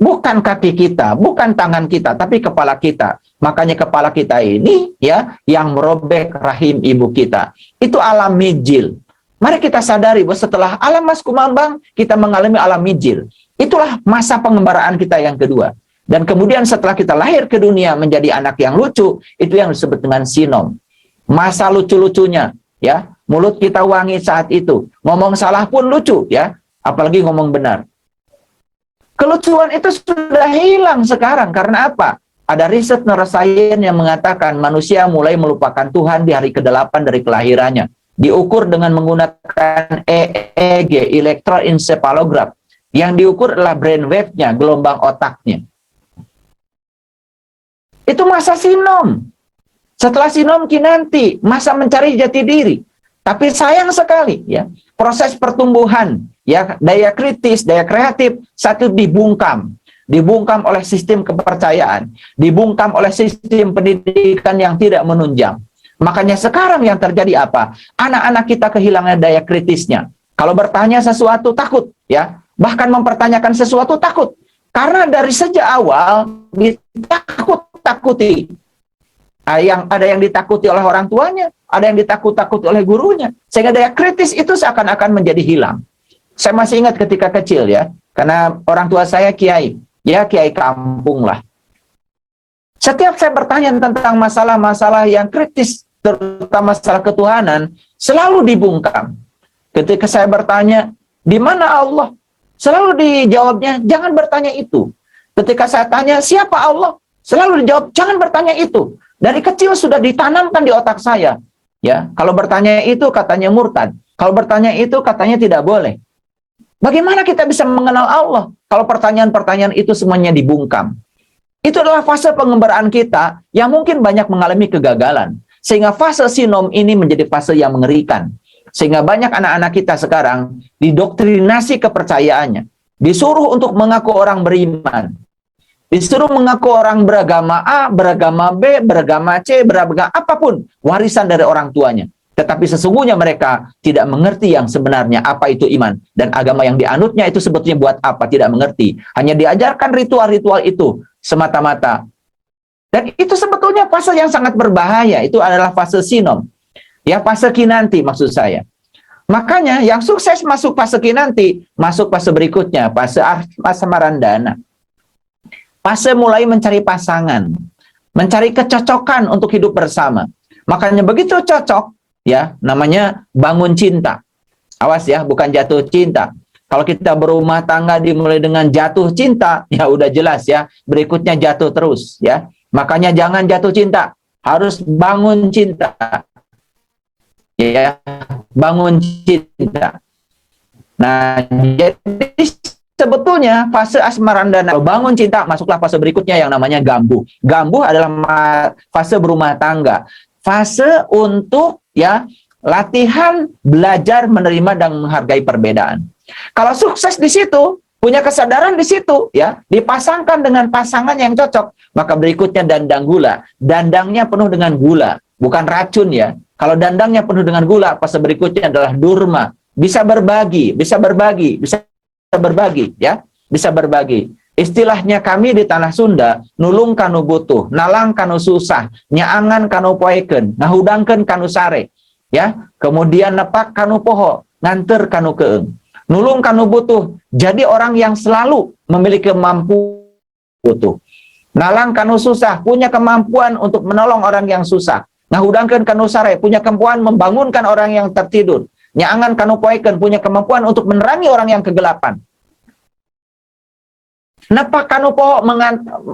Bukan kaki kita, bukan tangan kita, tapi kepala kita. Makanya kepala kita ini ya yang merobek rahim ibu kita. Itu alam mijil. Mari kita sadari bahwa setelah alam mas kumambang, kita mengalami alam mijil. Itulah masa pengembaraan kita yang kedua. Dan kemudian setelah kita lahir ke dunia menjadi anak yang lucu, itu yang disebut dengan sinom. Masa lucu-lucunya, ya. Mulut kita wangi saat itu. Ngomong salah pun lucu, ya. Apalagi ngomong benar. Kelucuan itu sudah hilang sekarang. Karena apa? Ada riset neuroscience yang mengatakan manusia mulai melupakan Tuhan di hari ke-8 dari kelahirannya. Diukur dengan menggunakan EEG, electroencephalograph. Yang diukur adalah brain wave-nya, gelombang otaknya. Itu masa sinom. Setelah sinom kinanti, masa mencari jati diri. Tapi sayang sekali, ya, proses pertumbuhan, ya, daya kritis, daya kreatif, satu dibungkam oleh sistem kepercayaan, dibungkam oleh sistem pendidikan yang tidak menunjang. Makanya sekarang yang terjadi apa? Anak-anak kita kehilangan daya kritisnya. Kalau bertanya sesuatu takut, ya, bahkan mempertanyakan sesuatu takut, karena dari sejak awal ditakut-takuti. Ada yang ditakuti oleh orang tuanya, ada yang ditakut-takuti oleh gurunya, sehingga daya kritis itu seakan-akan menjadi hilang. Saya masih ingat ketika kecil, ya, karena orang tua saya kiai, ya, kiai kampung lah. Setiap saya bertanya tentang masalah-masalah yang kritis, terutama masalah ketuhanan, selalu dibungkam. Ketika saya bertanya, di mana Allah? Selalu dijawabnya, jangan bertanya itu. Ketika saya tanya, siapa Allah? Selalu dijawab, jangan bertanya itu. Dari kecil sudah ditanamkan di otak saya. Ya, kalau bertanya itu katanya murtad. Kalau bertanya itu katanya tidak boleh. Bagaimana kita bisa mengenal Allah kalau pertanyaan-pertanyaan itu semuanya dibungkam? Itu adalah fase pengembaraan kita yang mungkin banyak mengalami kegagalan. Sehingga fase sinom ini menjadi fase yang mengerikan. Sehingga banyak anak-anak kita sekarang didoktrinasi kepercayaannya. Disuruh untuk mengaku orang beriman. Disuruh mengaku orang beragama A, beragama B, beragama C, beragama apapun. Warisan dari orang tuanya. Tetapi sesungguhnya mereka tidak mengerti yang sebenarnya apa itu iman. Dan agama yang dianutnya itu sebetulnya buat apa? Tidak mengerti. Hanya diajarkan ritual-ritual itu semata-mata. Dan itu sebetulnya fase yang sangat berbahaya. Itu adalah fase sinom. Ya, fase kinanti maksud saya. Makanya yang sukses masuk fase kinanti, masuk fase berikutnya, fase asmarandana. Fase mulai mencari pasangan, mencari kecocokan untuk hidup bersama. Makanya begitu cocok, ya, namanya bangun cinta. Awas ya, bukan jatuh cinta. Kalau kita berumah tangga dimulai dengan jatuh cinta, ya udah jelas ya, berikutnya jatuh terus, ya. Makanya jangan jatuh cinta, harus bangun cinta. Ya, bangun cinta. Nah, jadi sebetulnya fase asmarandana, bangun cinta, masuklah fase berikutnya yang namanya gambuh. Gambuh adalah fase berumah tangga. Fase untuk, ya, latihan belajar menerima dan menghargai perbedaan. Kalau sukses di situ, punya kesadaran di situ, ya, dipasangkan dengan pasangan yang cocok, maka berikutnya dandang gula. Dandangnya penuh dengan gula, bukan racun, ya. Kalau dandangnya penuh dengan gula, fase berikutnya adalah durma. Bisa berbagi, ya, bisa berbagi. Istilahnya kami di tanah Sunda, nulung kanu butuh, nalang kanu susah, nyaangan kanu poeken, ngahudangkeun kanu sare, ya. Kemudian nepak kanu poho, nganter kanu keeng. Nulung kanu butuh, jadi orang yang selalu memiliki kemampuan butuh. Nalang kanu susah, punya kemampuan untuk menolong orang yang susah. Ngahudangkeun kanu sare, punya kemampuan membangunkan orang yang tertidur. Nyaangan kanu poeken, punya kemampuan untuk menerangi orang yang kegelapan. Nepak kanu poho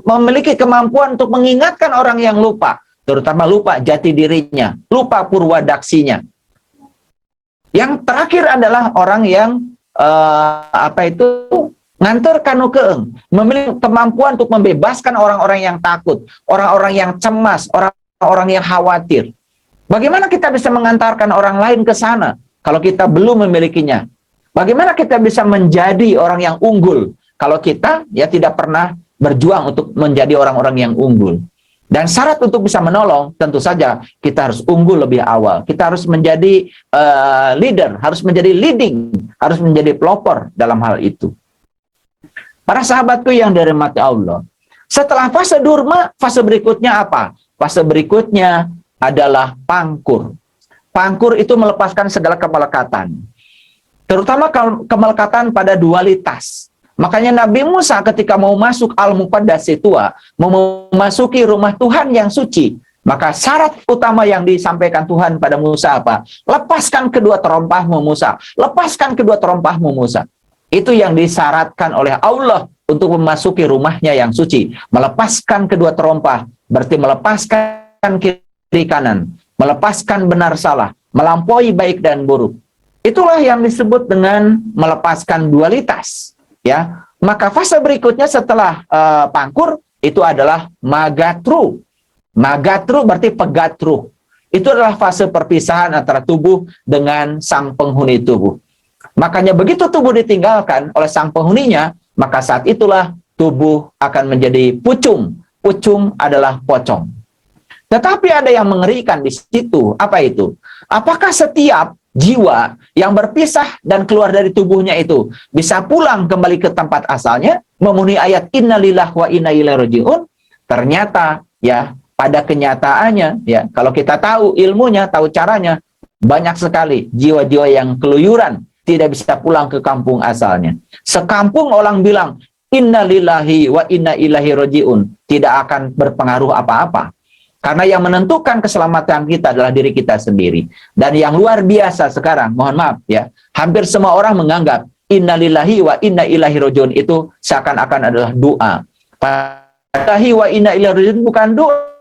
memiliki kemampuan untuk mengingatkan orang yang lupa, terutama lupa jati dirinya, lupa purwadaksinya. Yang terakhir adalah orang yang nganter kanu keeng, memiliki kemampuan untuk membebaskan orang-orang yang takut, orang-orang yang cemas, orang-orang yang khawatir. Bagaimana kita bisa mengantarkan orang lain ke sana kalau kita belum memilikinya? Bagaimana kita bisa menjadi orang yang unggul kalau kita, ya, tidak pernah berjuang untuk menjadi orang-orang yang unggul? Dan syarat untuk bisa menolong, tentu saja kita harus unggul lebih awal. Kita harus menjadi leader, harus menjadi leading, harus menjadi pelopor dalam hal itu. Para sahabatku yang dirahmati Allah, setelah fase durma, fase berikutnya apa? Fase berikutnya adalah pangkur. Pangkur itu melepaskan segala kemelekatan, terutama kemelekatan pada dualitas. Makanya Nabi Musa ketika mau masuk Al-Muqaddas Situa, mau memasuki rumah Tuhan yang suci, maka syarat utama yang disampaikan Tuhan pada Musa apa? Lepaskan kedua terompahmu Musa. Lepaskan kedua terompahmu Musa. Itu yang disyaratkan oleh Allah untuk memasuki rumahnya yang suci. Melepaskan kedua terompah, berarti melepaskan kiri kanan, melepaskan benar salah, melampaui baik dan buruk. Itulah yang disebut dengan melepaskan dualitas. Ya, maka fase berikutnya setelah pangkur itu adalah magatru. Magatru berarti pegatru. Itu adalah fase perpisahan antara tubuh dengan sang penghuni tubuh. Makanya begitu tubuh ditinggalkan oleh sang penghuninya, maka saat itulah tubuh akan menjadi pucung. Pucung adalah pocong. Tetapi ada yang mengerikan di situ. Apa itu? Apakah setiap jiwa yang berpisah dan keluar dari tubuhnya itu bisa pulang kembali ke tempat asalnya, memenuhi ayat innalillahi wa inna ilaihi rajiun? Ternyata ya, pada kenyataannya ya, kalau kita tahu ilmunya, tahu caranya, banyak sekali jiwa-jiwa yang keluyuran tidak bisa pulang ke kampung asalnya. Sekampung orang bilang innalillahi wa inna ilaihi rajiun, tidak akan berpengaruh apa-apa. Karena yang menentukan keselamatan kita adalah diri kita sendiri. Dan yang luar biasa sekarang, mohon maaf ya, hampir semua orang menganggap innalillahi wa inna ilaihi rajiun itu seakan-akan adalah doa. Lillahi wa inna ilaihi rajiun bukan doa.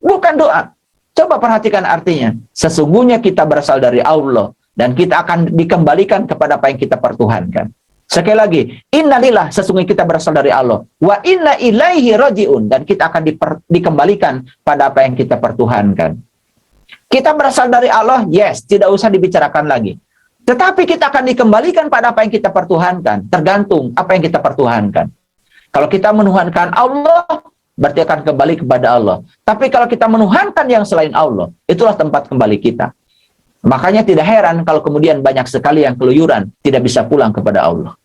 Bukan doa. Coba perhatikan artinya. Sesungguhnya kita berasal dari Allah dan kita akan dikembalikan kepada apa yang kita pertuhankan. Sekali lagi, innalillah, sesungguhnya kita berasal dari Allah. Wa inna ilaihi rajiun, dan kita akan dikembalikan pada apa yang kita pertuhankan. Kita berasal dari Allah, yes, tidak usah dibicarakan lagi. Tetapi kita akan dikembalikan pada apa yang kita pertuhankan, tergantung apa yang kita pertuhankan. Kalau kita menuhankan Allah, berarti akan kembali kepada Allah. Tapi kalau kita menuhankan yang selain Allah, itulah tempat kembali kita. Makanya tidak heran kalau kemudian banyak sekali yang keluyuran, tidak bisa pulang kepada Allah.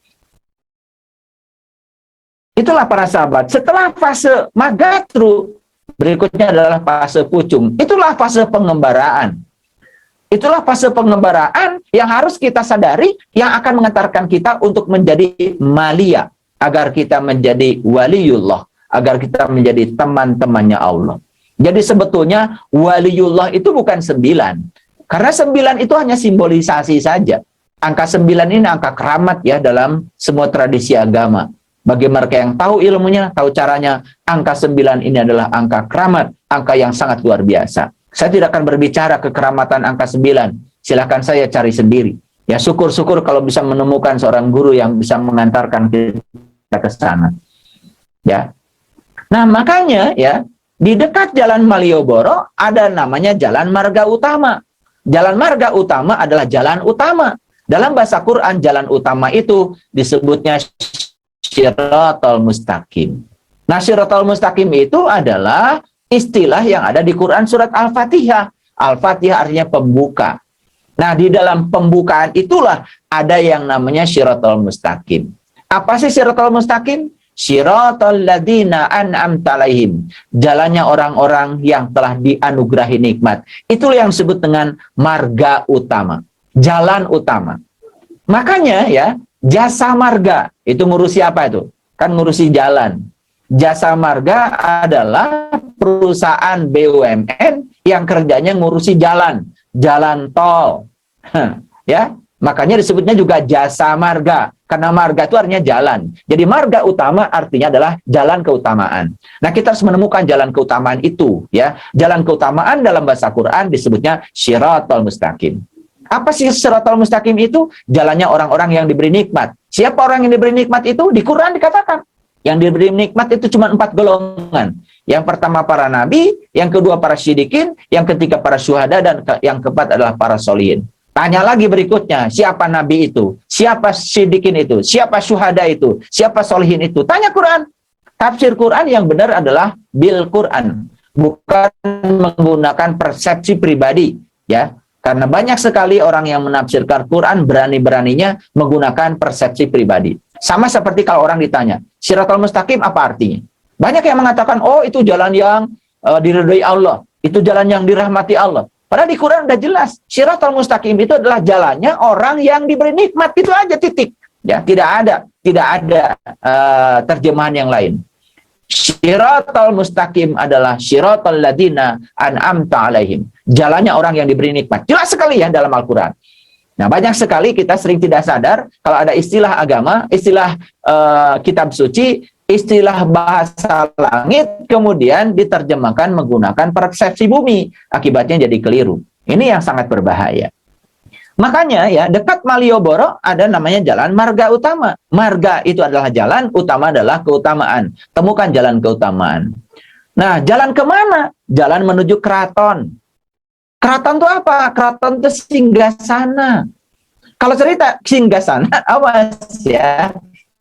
Itulah para sahabat. Setelah fase magatru, berikutnya adalah fase pucung. Itulah fase pengembaraan. Itulah fase pengembaraan yang harus kita sadari, yang akan mengantarkan kita untuk menjadi malia, agar kita menjadi waliullah, agar kita menjadi teman-temannya Allah. Jadi sebetulnya waliullah itu bukan 9. Karena 9 itu hanya simbolisasi saja. Angka 9 ini angka keramat ya dalam semua tradisi agama. Bagi mereka yang tahu ilmunya, tahu caranya, angka 9 ini adalah angka keramat, angka yang sangat luar biasa. Saya tidak akan berbicara kekeramatan angka 9. Silakan saya cari sendiri. Ya syukur-syukur kalau bisa menemukan seorang guru yang bisa mengantarkan kita ke sana. Ya. Nah, makanya ya, di dekat Jalan Malioboro ada namanya Jalan Marga Utama. Jalan marga utama adalah jalan utama. Dalam bahasa Quran, jalan utama itu disebutnya Shiratal Mustaqim. Nah, Shiratal Mustaqim itu adalah istilah yang ada di Quran surat Al-Fatihah. Al-Fatihah artinya pembuka. Nah, di dalam pembukaan itulah ada yang namanya Shiratal Mustaqim. Apa sih Shiratal Mustaqim? Shiratal ladzina an'amta 'alaihim, jalannya orang-orang yang telah dianugerahi nikmat. Itu yang disebut dengan marga utama, jalan utama. Makanya ya, jasa marga itu ngurusi apa itu? Kan ngurusi jalan. Jasa marga adalah perusahaan BUMN yang kerjanya ngurusi jalan, jalan tol. Ya, makanya disebutnya juga jasa marga. Karena marga itu artinya jalan. Jadi marga utama artinya adalah jalan keutamaan. Nah, kita harus menemukan jalan keutamaan itu. Ya, jalan keutamaan dalam bahasa Quran disebutnya Shiratal Mustaqim. Apa sih Shiratal Mustaqim itu? Jalannya orang-orang yang diberi nikmat. Siapa orang yang diberi nikmat itu? Di Quran dikatakan. Yang diberi nikmat itu cuma 4 golongan. Yang pertama para nabi, yang kedua para syidikin, yang ketiga para syuhada, dan yang keempat adalah para solihin. Tanya lagi berikutnya, siapa nabi itu? Siapa syidikin itu? Siapa syuhada itu? Siapa solihin itu? Tanya Quran. Tafsir Quran yang benar adalah bil Quran, bukan menggunakan persepsi pribadi, ya. Karena banyak sekali orang yang menafsirkan Quran berani-beraninya menggunakan persepsi pribadi. Sama seperti kalau orang ditanya, Shiratal Mustaqim apa artinya? Banyak yang mengatakan, oh itu jalan yang diridhoi Allah, itu jalan yang dirahmati Allah. Padahal di Quran udah jelas, Shiratal Mustaqim itu adalah jalannya orang yang diberi nikmat, itu aja, titik. Ya, tidak ada terjemahan yang lain. Shiratal Mustaqim adalah Shiratal ladina an'amta alaihim. Jalannya orang yang diberi nikmat. Jelas sekali ya dalam Al-Quran. Nah, banyak sekali kita sering tidak sadar kalau ada istilah agama, istilah kitab suci, istilah bahasa langit, kemudian diterjemahkan menggunakan persepsi bumi. Akibatnya jadi keliru. Ini yang sangat berbahaya. Makanya ya, dekat Malioboro ada namanya jalan marga utama. Marga itu adalah jalan, utama adalah keutamaan. Temukan jalan keutamaan. Nah, jalan kemana? Jalan menuju keraton. Keraton itu apa? Keraton itu singgasana. Kalau cerita singgasana, awas ya.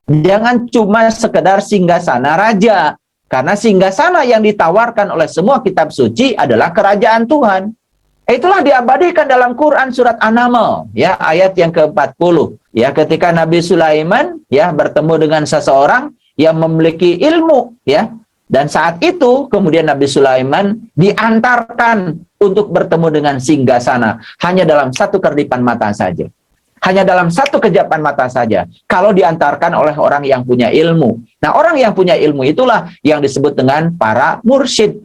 Jangan cuma sekedar singgasana raja. Karena singgasana yang ditawarkan oleh semua kitab suci adalah kerajaan Tuhan. Itulah diabadikan dalam Quran surat An-Naml ya, ayat yang ke-40 ya, ketika Nabi Sulaiman ya bertemu dengan seseorang yang memiliki ilmu ya, dan saat itu kemudian Nabi Sulaiman diantarkan untuk bertemu dengan singgasana hanya dalam satu kedipan mata saja. Hanya dalam satu kejapan mata saja kalau diantarkan oleh orang yang punya ilmu. Nah, orang yang punya ilmu itulah yang disebut dengan para mursyid.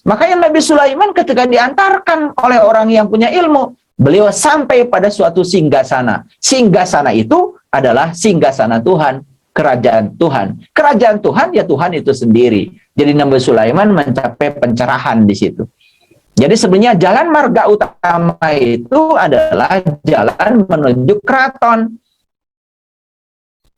Makanya Nabi Sulaiman ketika diantarkan oleh orang yang punya ilmu, beliau sampai pada suatu singgasana. Singgasana itu adalah singgasana Tuhan, kerajaan Tuhan. Kerajaan Tuhan ya Tuhan itu sendiri. Jadi Nabi Sulaiman mencapai pencerahan di situ. Jadi sebenarnya jalan marga utama itu adalah jalan menuju keraton.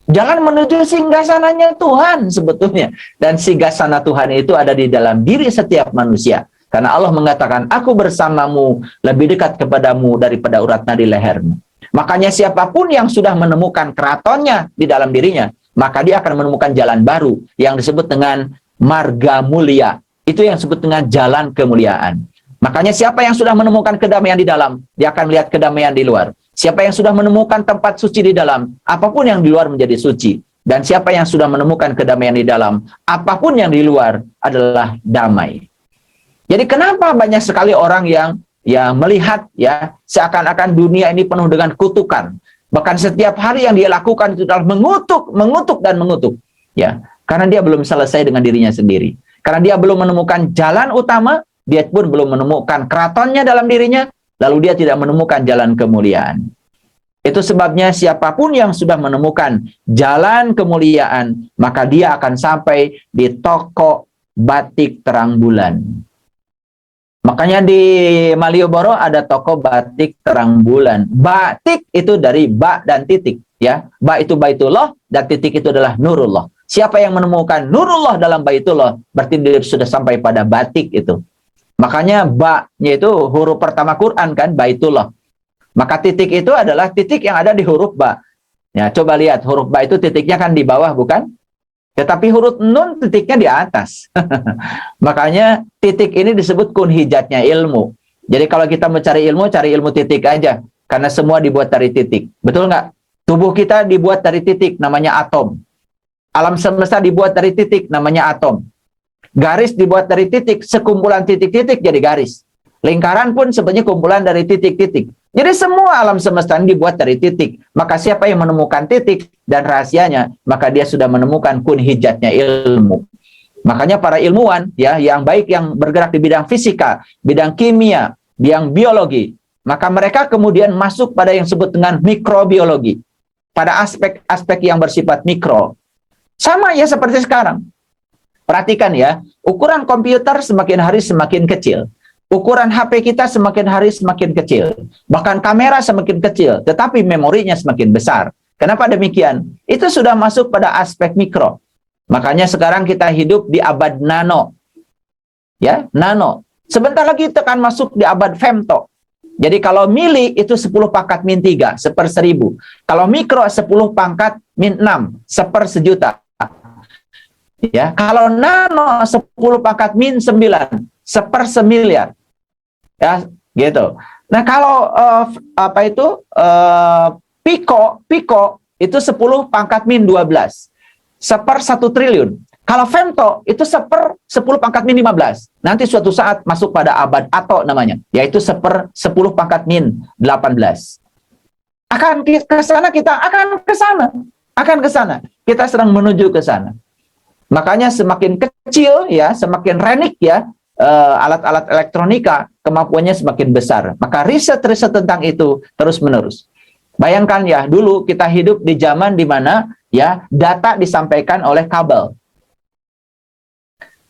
Jalan menuju singgasananya Tuhan sebetulnya. Dan singgasana Tuhan itu ada di dalam diri setiap manusia. Karena Allah mengatakan, aku bersamamu, lebih dekat kepadamu daripada urat nadi lehermu. Makanya siapapun yang sudah menemukan keratonnya di dalam dirinya, maka dia akan menemukan jalan baru yang disebut dengan marga mulia. Itu yang disebut dengan jalan kemuliaan. Makanya siapa yang sudah menemukan kedamaian di dalam, dia akan melihat kedamaian di luar. Siapa yang sudah menemukan tempat suci di dalam, apapun yang di luar menjadi suci. Dan siapa yang sudah menemukan kedamaian di dalam, apapun yang di luar adalah damai. Jadi kenapa banyak sekali orang yang melihat ya seakan-akan dunia ini penuh dengan kutukan. Bahkan setiap hari yang dia lakukan itu adalah mengutuk dan mengutuk. Ya, karena dia belum selesai dengan dirinya sendiri. Karena dia belum menemukan jalan utama, dia pun belum menemukan keratonnya dalam dirinya, lalu dia tidak menemukan jalan kemuliaan. Itu sebabnya siapapun yang sudah menemukan jalan kemuliaan, maka dia akan sampai di toko batik terang bulan. Makanya di Malioboro ada toko batik terang bulan. Batik itu dari ba dan titik. Ya, ba itu Baitullah dan titik itu adalah Nurullah. Siapa yang menemukan Nurullah dalam Baitullah, berarti dia sudah sampai pada batik itu. Makanya ba-nya itu huruf pertama Quran kan, Baitullah. Maka titik itu adalah titik yang ada di huruf ba. Ya, coba lihat huruf ba itu titiknya kan di bawah bukan? Tetapi huruf nun titiknya di atas. Makanya titik ini disebut kunhijatnya ilmu. Jadi kalau kita mencari ilmu, cari ilmu titik aja. Karena semua dibuat dari titik. Betul nggak? Tubuh kita dibuat dari titik, namanya atom. Alam semesta dibuat dari titik, namanya atom. Garis dibuat dari titik, sekumpulan titik-titik jadi garis. Lingkaran pun sebenarnya kumpulan dari titik-titik. Jadi semua alam semesta ini dibuat dari titik. Maka siapa yang menemukan titik dan rahasianya, maka dia sudah menemukan kunhijatnya ilmu. Makanya para ilmuwan ya yang baik yang bergerak di bidang fisika, bidang kimia, bidang biologi, maka mereka kemudian masuk pada yang disebut dengan mikrobiologi. Pada aspek-aspek yang bersifat mikro. Sama ya seperti sekarang. Perhatikan ya, ukuran komputer semakin hari semakin kecil. Ukuran HP kita semakin hari semakin kecil. Bahkan kamera semakin kecil, tetapi memorinya semakin besar. Kenapa demikian? Itu sudah masuk pada aspek mikro. Makanya sekarang kita hidup di abad nano. Ya, nano. Sebentar lagi kita akan masuk di abad femto. Jadi kalau mili itu 10 pangkat min 3, 1/1000. Kalau mikro 10 pangkat min 6, 1/1000. Ya, kalau nano 10 pangkat min 9, 1/1.000.000. Ya, gitu. Nah, kalau Pico itu 10 pangkat min 12. 1/1 triliun. Kalau femto itu 10 pangkat min 15. Nanti suatu saat masuk pada abad atau namanya, yaitu 10 pangkat min 18. Akan ke sana, kita akan ke sana. Akan ke sana. Kita sedang menuju ke sana. Makanya semakin kecil ya, semakin renik ya, alat-alat elektronika, kemampuannya semakin besar. Maka riset-riset tentang itu terus-menerus. Bayangkan ya, dulu kita hidup di zaman di mana ya data disampaikan oleh kabel.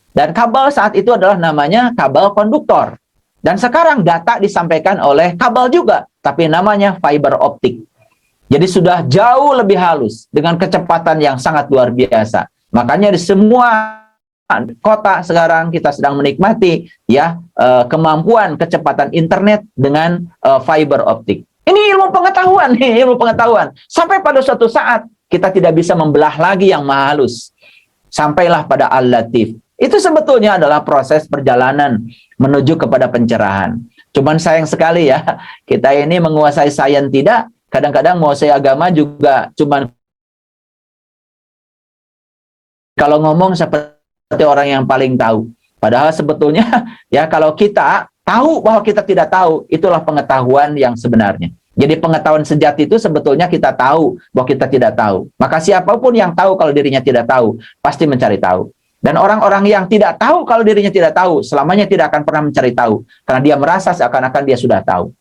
Dan kabel saat itu adalah namanya kabel konduktor. Dan sekarang data disampaikan oleh kabel juga, tapi namanya fiber optik. Jadi sudah jauh lebih halus dengan kecepatan yang sangat luar biasa. Makanya di semua kota sekarang kita sedang menikmati ya kemampuan kecepatan internet dengan fiber optik. Ini ilmu pengetahuan nih, ilmu pengetahuan. Sampai pada suatu saat kita tidak bisa membelah lagi yang maha halus. Sampailah pada Al-Latif. Itu sebetulnya adalah proses perjalanan menuju kepada pencerahan. Cuman sayang sekali ya, kita ini menguasai sains tidak, kadang-kadang menguasai agama juga cuman kalau ngomong seperti orang yang paling tahu. Padahal sebetulnya ya kalau kita tahu bahwa kita tidak tahu, itulah pengetahuan yang sebenarnya. Jadi pengetahuan sejati itu sebetulnya kita tahu bahwa kita tidak tahu. Maka siapapun yang tahu kalau dirinya tidak tahu, pasti mencari tahu. Dan orang-orang yang tidak tahu kalau dirinya tidak tahu, selamanya tidak akan pernah mencari tahu. Karena dia merasa seakan-akan dia sudah tahu.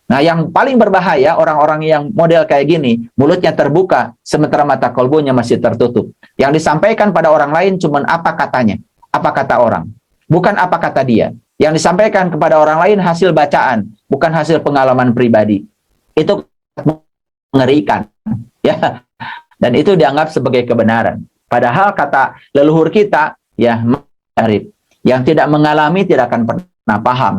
Nah, yang paling berbahaya, orang-orang yang model kayak gini, mulutnya terbuka, sementara mata kolbunya masih tertutup. Yang disampaikan pada orang lain cuma apa katanya, apa kata orang. Bukan apa kata dia. Yang disampaikan kepada orang lain hasil bacaan, bukan hasil pengalaman pribadi. Itu mengerikan. Ya. Dan itu dianggap sebagai kebenaran. Padahal kata leluhur kita, ya, yang tidak mengalami tidak akan pernah paham.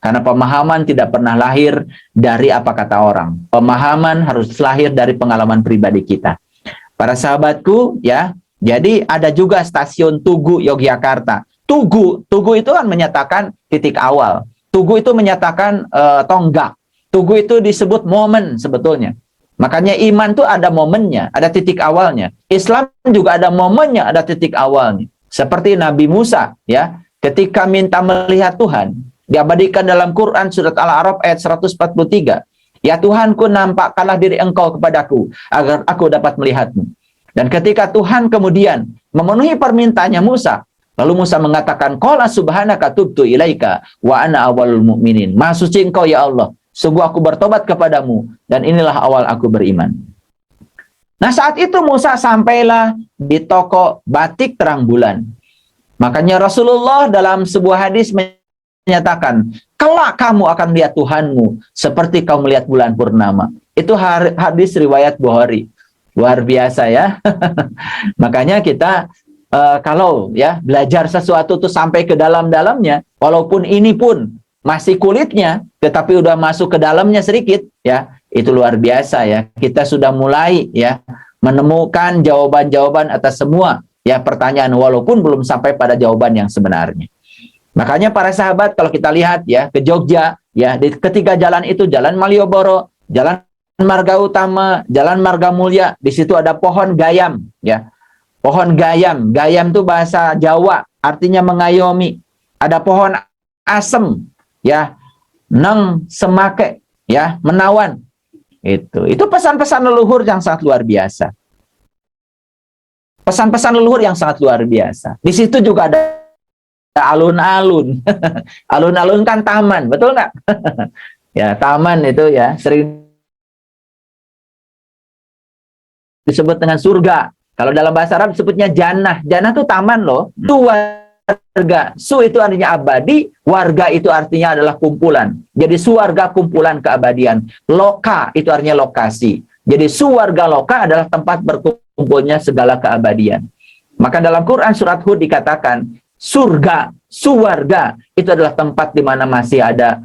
Karena pemahaman tidak pernah lahir dari apa kata orang. Pemahaman harus lahir dari pengalaman pribadi kita. Para sahabatku, ya, jadi ada juga stasiun Tugu Yogyakarta. Tugu itu kan menyatakan titik awal. Tugu itu menyatakan tonggak. Tugu itu disebut momen sebetulnya. Makanya iman itu ada momennya, ada titik awalnya. Islam juga ada momennya, ada titik awalnya. Seperti Nabi Musa, ya, ketika minta melihat Tuhan, diabadikan dalam Quran surat Al-A'raf ayat 143. Ya Tuhanku, nampakkanlah diri engkau kepadaku, agar aku dapat melihatmu. Dan ketika Tuhan kemudian memenuhi permintaannya Musa, lalu Musa mengatakan, Qala subhanaka tubtu ilaika wa ana awalul mu'minin. Maha suci engkau ya Allah, sungguh aku bertobat kepadamu, dan inilah awal aku beriman. Nah, saat itu Musa sampailah di toko batik terang bulan. Makanya Rasulullah dalam sebuah hadis menyatakan, kelak kamu akan melihat Tuhanmu seperti kau melihat bulan purnama. Itu hadis riwayat Bukhari. Luar biasa ya. Makanya kita kalau ya belajar sesuatu itu sampai ke dalam-dalamnya, walaupun ini pun masih kulitnya, tetapi udah masuk ke dalamnya sedikit, ya, itu luar biasa ya. Kita sudah mulai ya menemukan jawaban-jawaban atas semua ya pertanyaan, walaupun belum sampai pada jawaban yang sebenarnya. Makanya para sahabat kalau kita lihat ya ke Jogja, ya di ketiga jalan itu, Jalan Malioboro, Jalan Marga Utama, Jalan Marga Mulya, di situ ada pohon gayam, ya. Pohon gayam, gayam itu bahasa Jawa, artinya mengayomi. Ada pohon asem, ya, neng semake, ya, menawan. Itu pesan-pesan leluhur yang sangat luar biasa. Pesan-pesan leluhur yang sangat luar biasa. Di situ juga ada alun-alun. Alun-alun kan taman, betul nggak? Ya, taman itu ya sering disebut dengan surga. Kalau dalam bahasa Arab disebutnya jannah. Jannah itu taman loh. Itu warga. Su itu artinya abadi, warga itu artinya adalah kumpulan. Jadi suwarga kumpulan keabadian. Loka itu artinya lokasi. Jadi suwarga loka adalah tempat berkumpulnya segala keabadian. Maka dalam Quran surat Hud dikatakan surga, suwarga itu adalah tempat di mana masih ada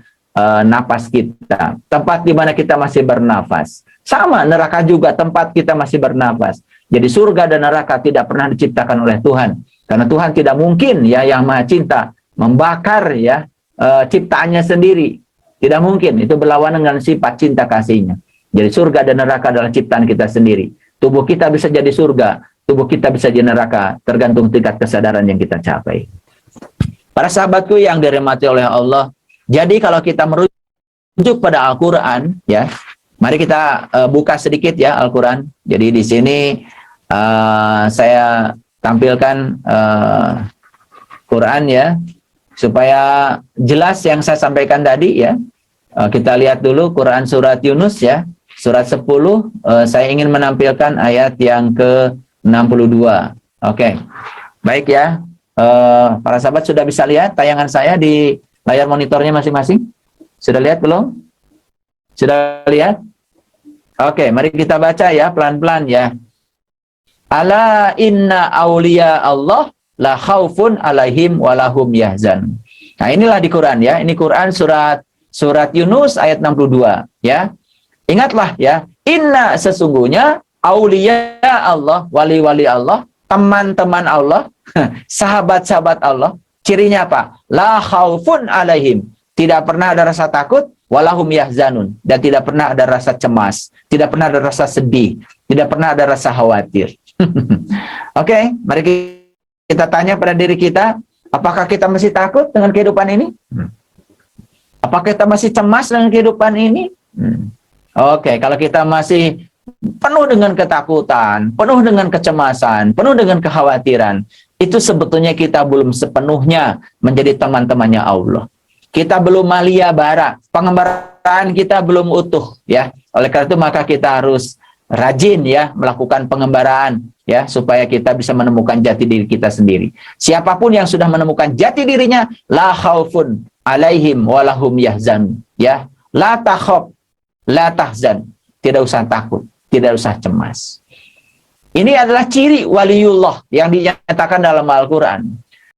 napas kita. Tempat di mana kita masih bernafas. Sama neraka juga tempat kita masih bernafas. Jadi surga dan neraka tidak pernah diciptakan oleh Tuhan. Karena Tuhan tidak mungkin ya yang Maha Cinta membakar ya ciptaannya sendiri. Tidak mungkin, itu berlawanan dengan sifat cinta kasihnya. Jadi surga dan neraka adalah ciptaan kita sendiri. Tubuh kita bisa jadi surga, tubuh kita bisa jadi neraka, tergantung tingkat kesadaran yang kita capai. Para sahabatku yang dirahmati oleh Allah, jadi kalau kita merujuk pada Al-Quran, ya, mari kita buka sedikit ya Al-Quran. Jadi di sini saya tampilkan Quran ya, supaya jelas yang saya sampaikan tadi ya. Kita lihat dulu Quran surat Yunus ya, surat 10. Saya ingin menampilkan ayat yang ke-62. Oke, baik ya. Para sahabat sudah bisa lihat tayangan saya di layar monitornya masing-masing? Sudah lihat belum? Sudah lihat? Oke, mari kita baca ya, pelan-pelan ya. Ala inna awliya Allah la khaufun alaihim walahum yahzan. Nah, inilah di Quran ya. Ini Quran surat Yunus ayat 62 ya. Ingatlah ya, inna sesungguhnya awliya Allah, wali-wali Allah, teman-teman Allah, sahabat-sahabat Allah, cirinya apa? La khaufun alaihim, tidak pernah ada rasa takut, walahum yahzanun, dan tidak pernah ada rasa cemas, tidak pernah ada rasa sedih, tidak pernah ada rasa khawatir. Oke, mari kita tanya pada diri kita, apakah kita masih takut dengan kehidupan ini? Apakah kita masih cemas dengan kehidupan ini? Oke, kalau kita masih penuh dengan ketakutan, penuh dengan kecemasan, penuh dengan kekhawatiran, itu sebetulnya kita belum sepenuhnya menjadi teman-temannya Allah. Kita belum malia bara, pengembaraan kita belum utuh ya. Oleh karena itu maka kita harus rajin ya melakukan pengembaraan ya, supaya kita bisa menemukan jati diri kita sendiri. Siapapun yang sudah menemukan jati dirinya, la khaufun alaihim walahum yahzan ya, la takhaf la tahzan, tidak usah takut, tidak usah cemas. Ini adalah ciri waliullah yang dinyatakan dalam Al-Quran.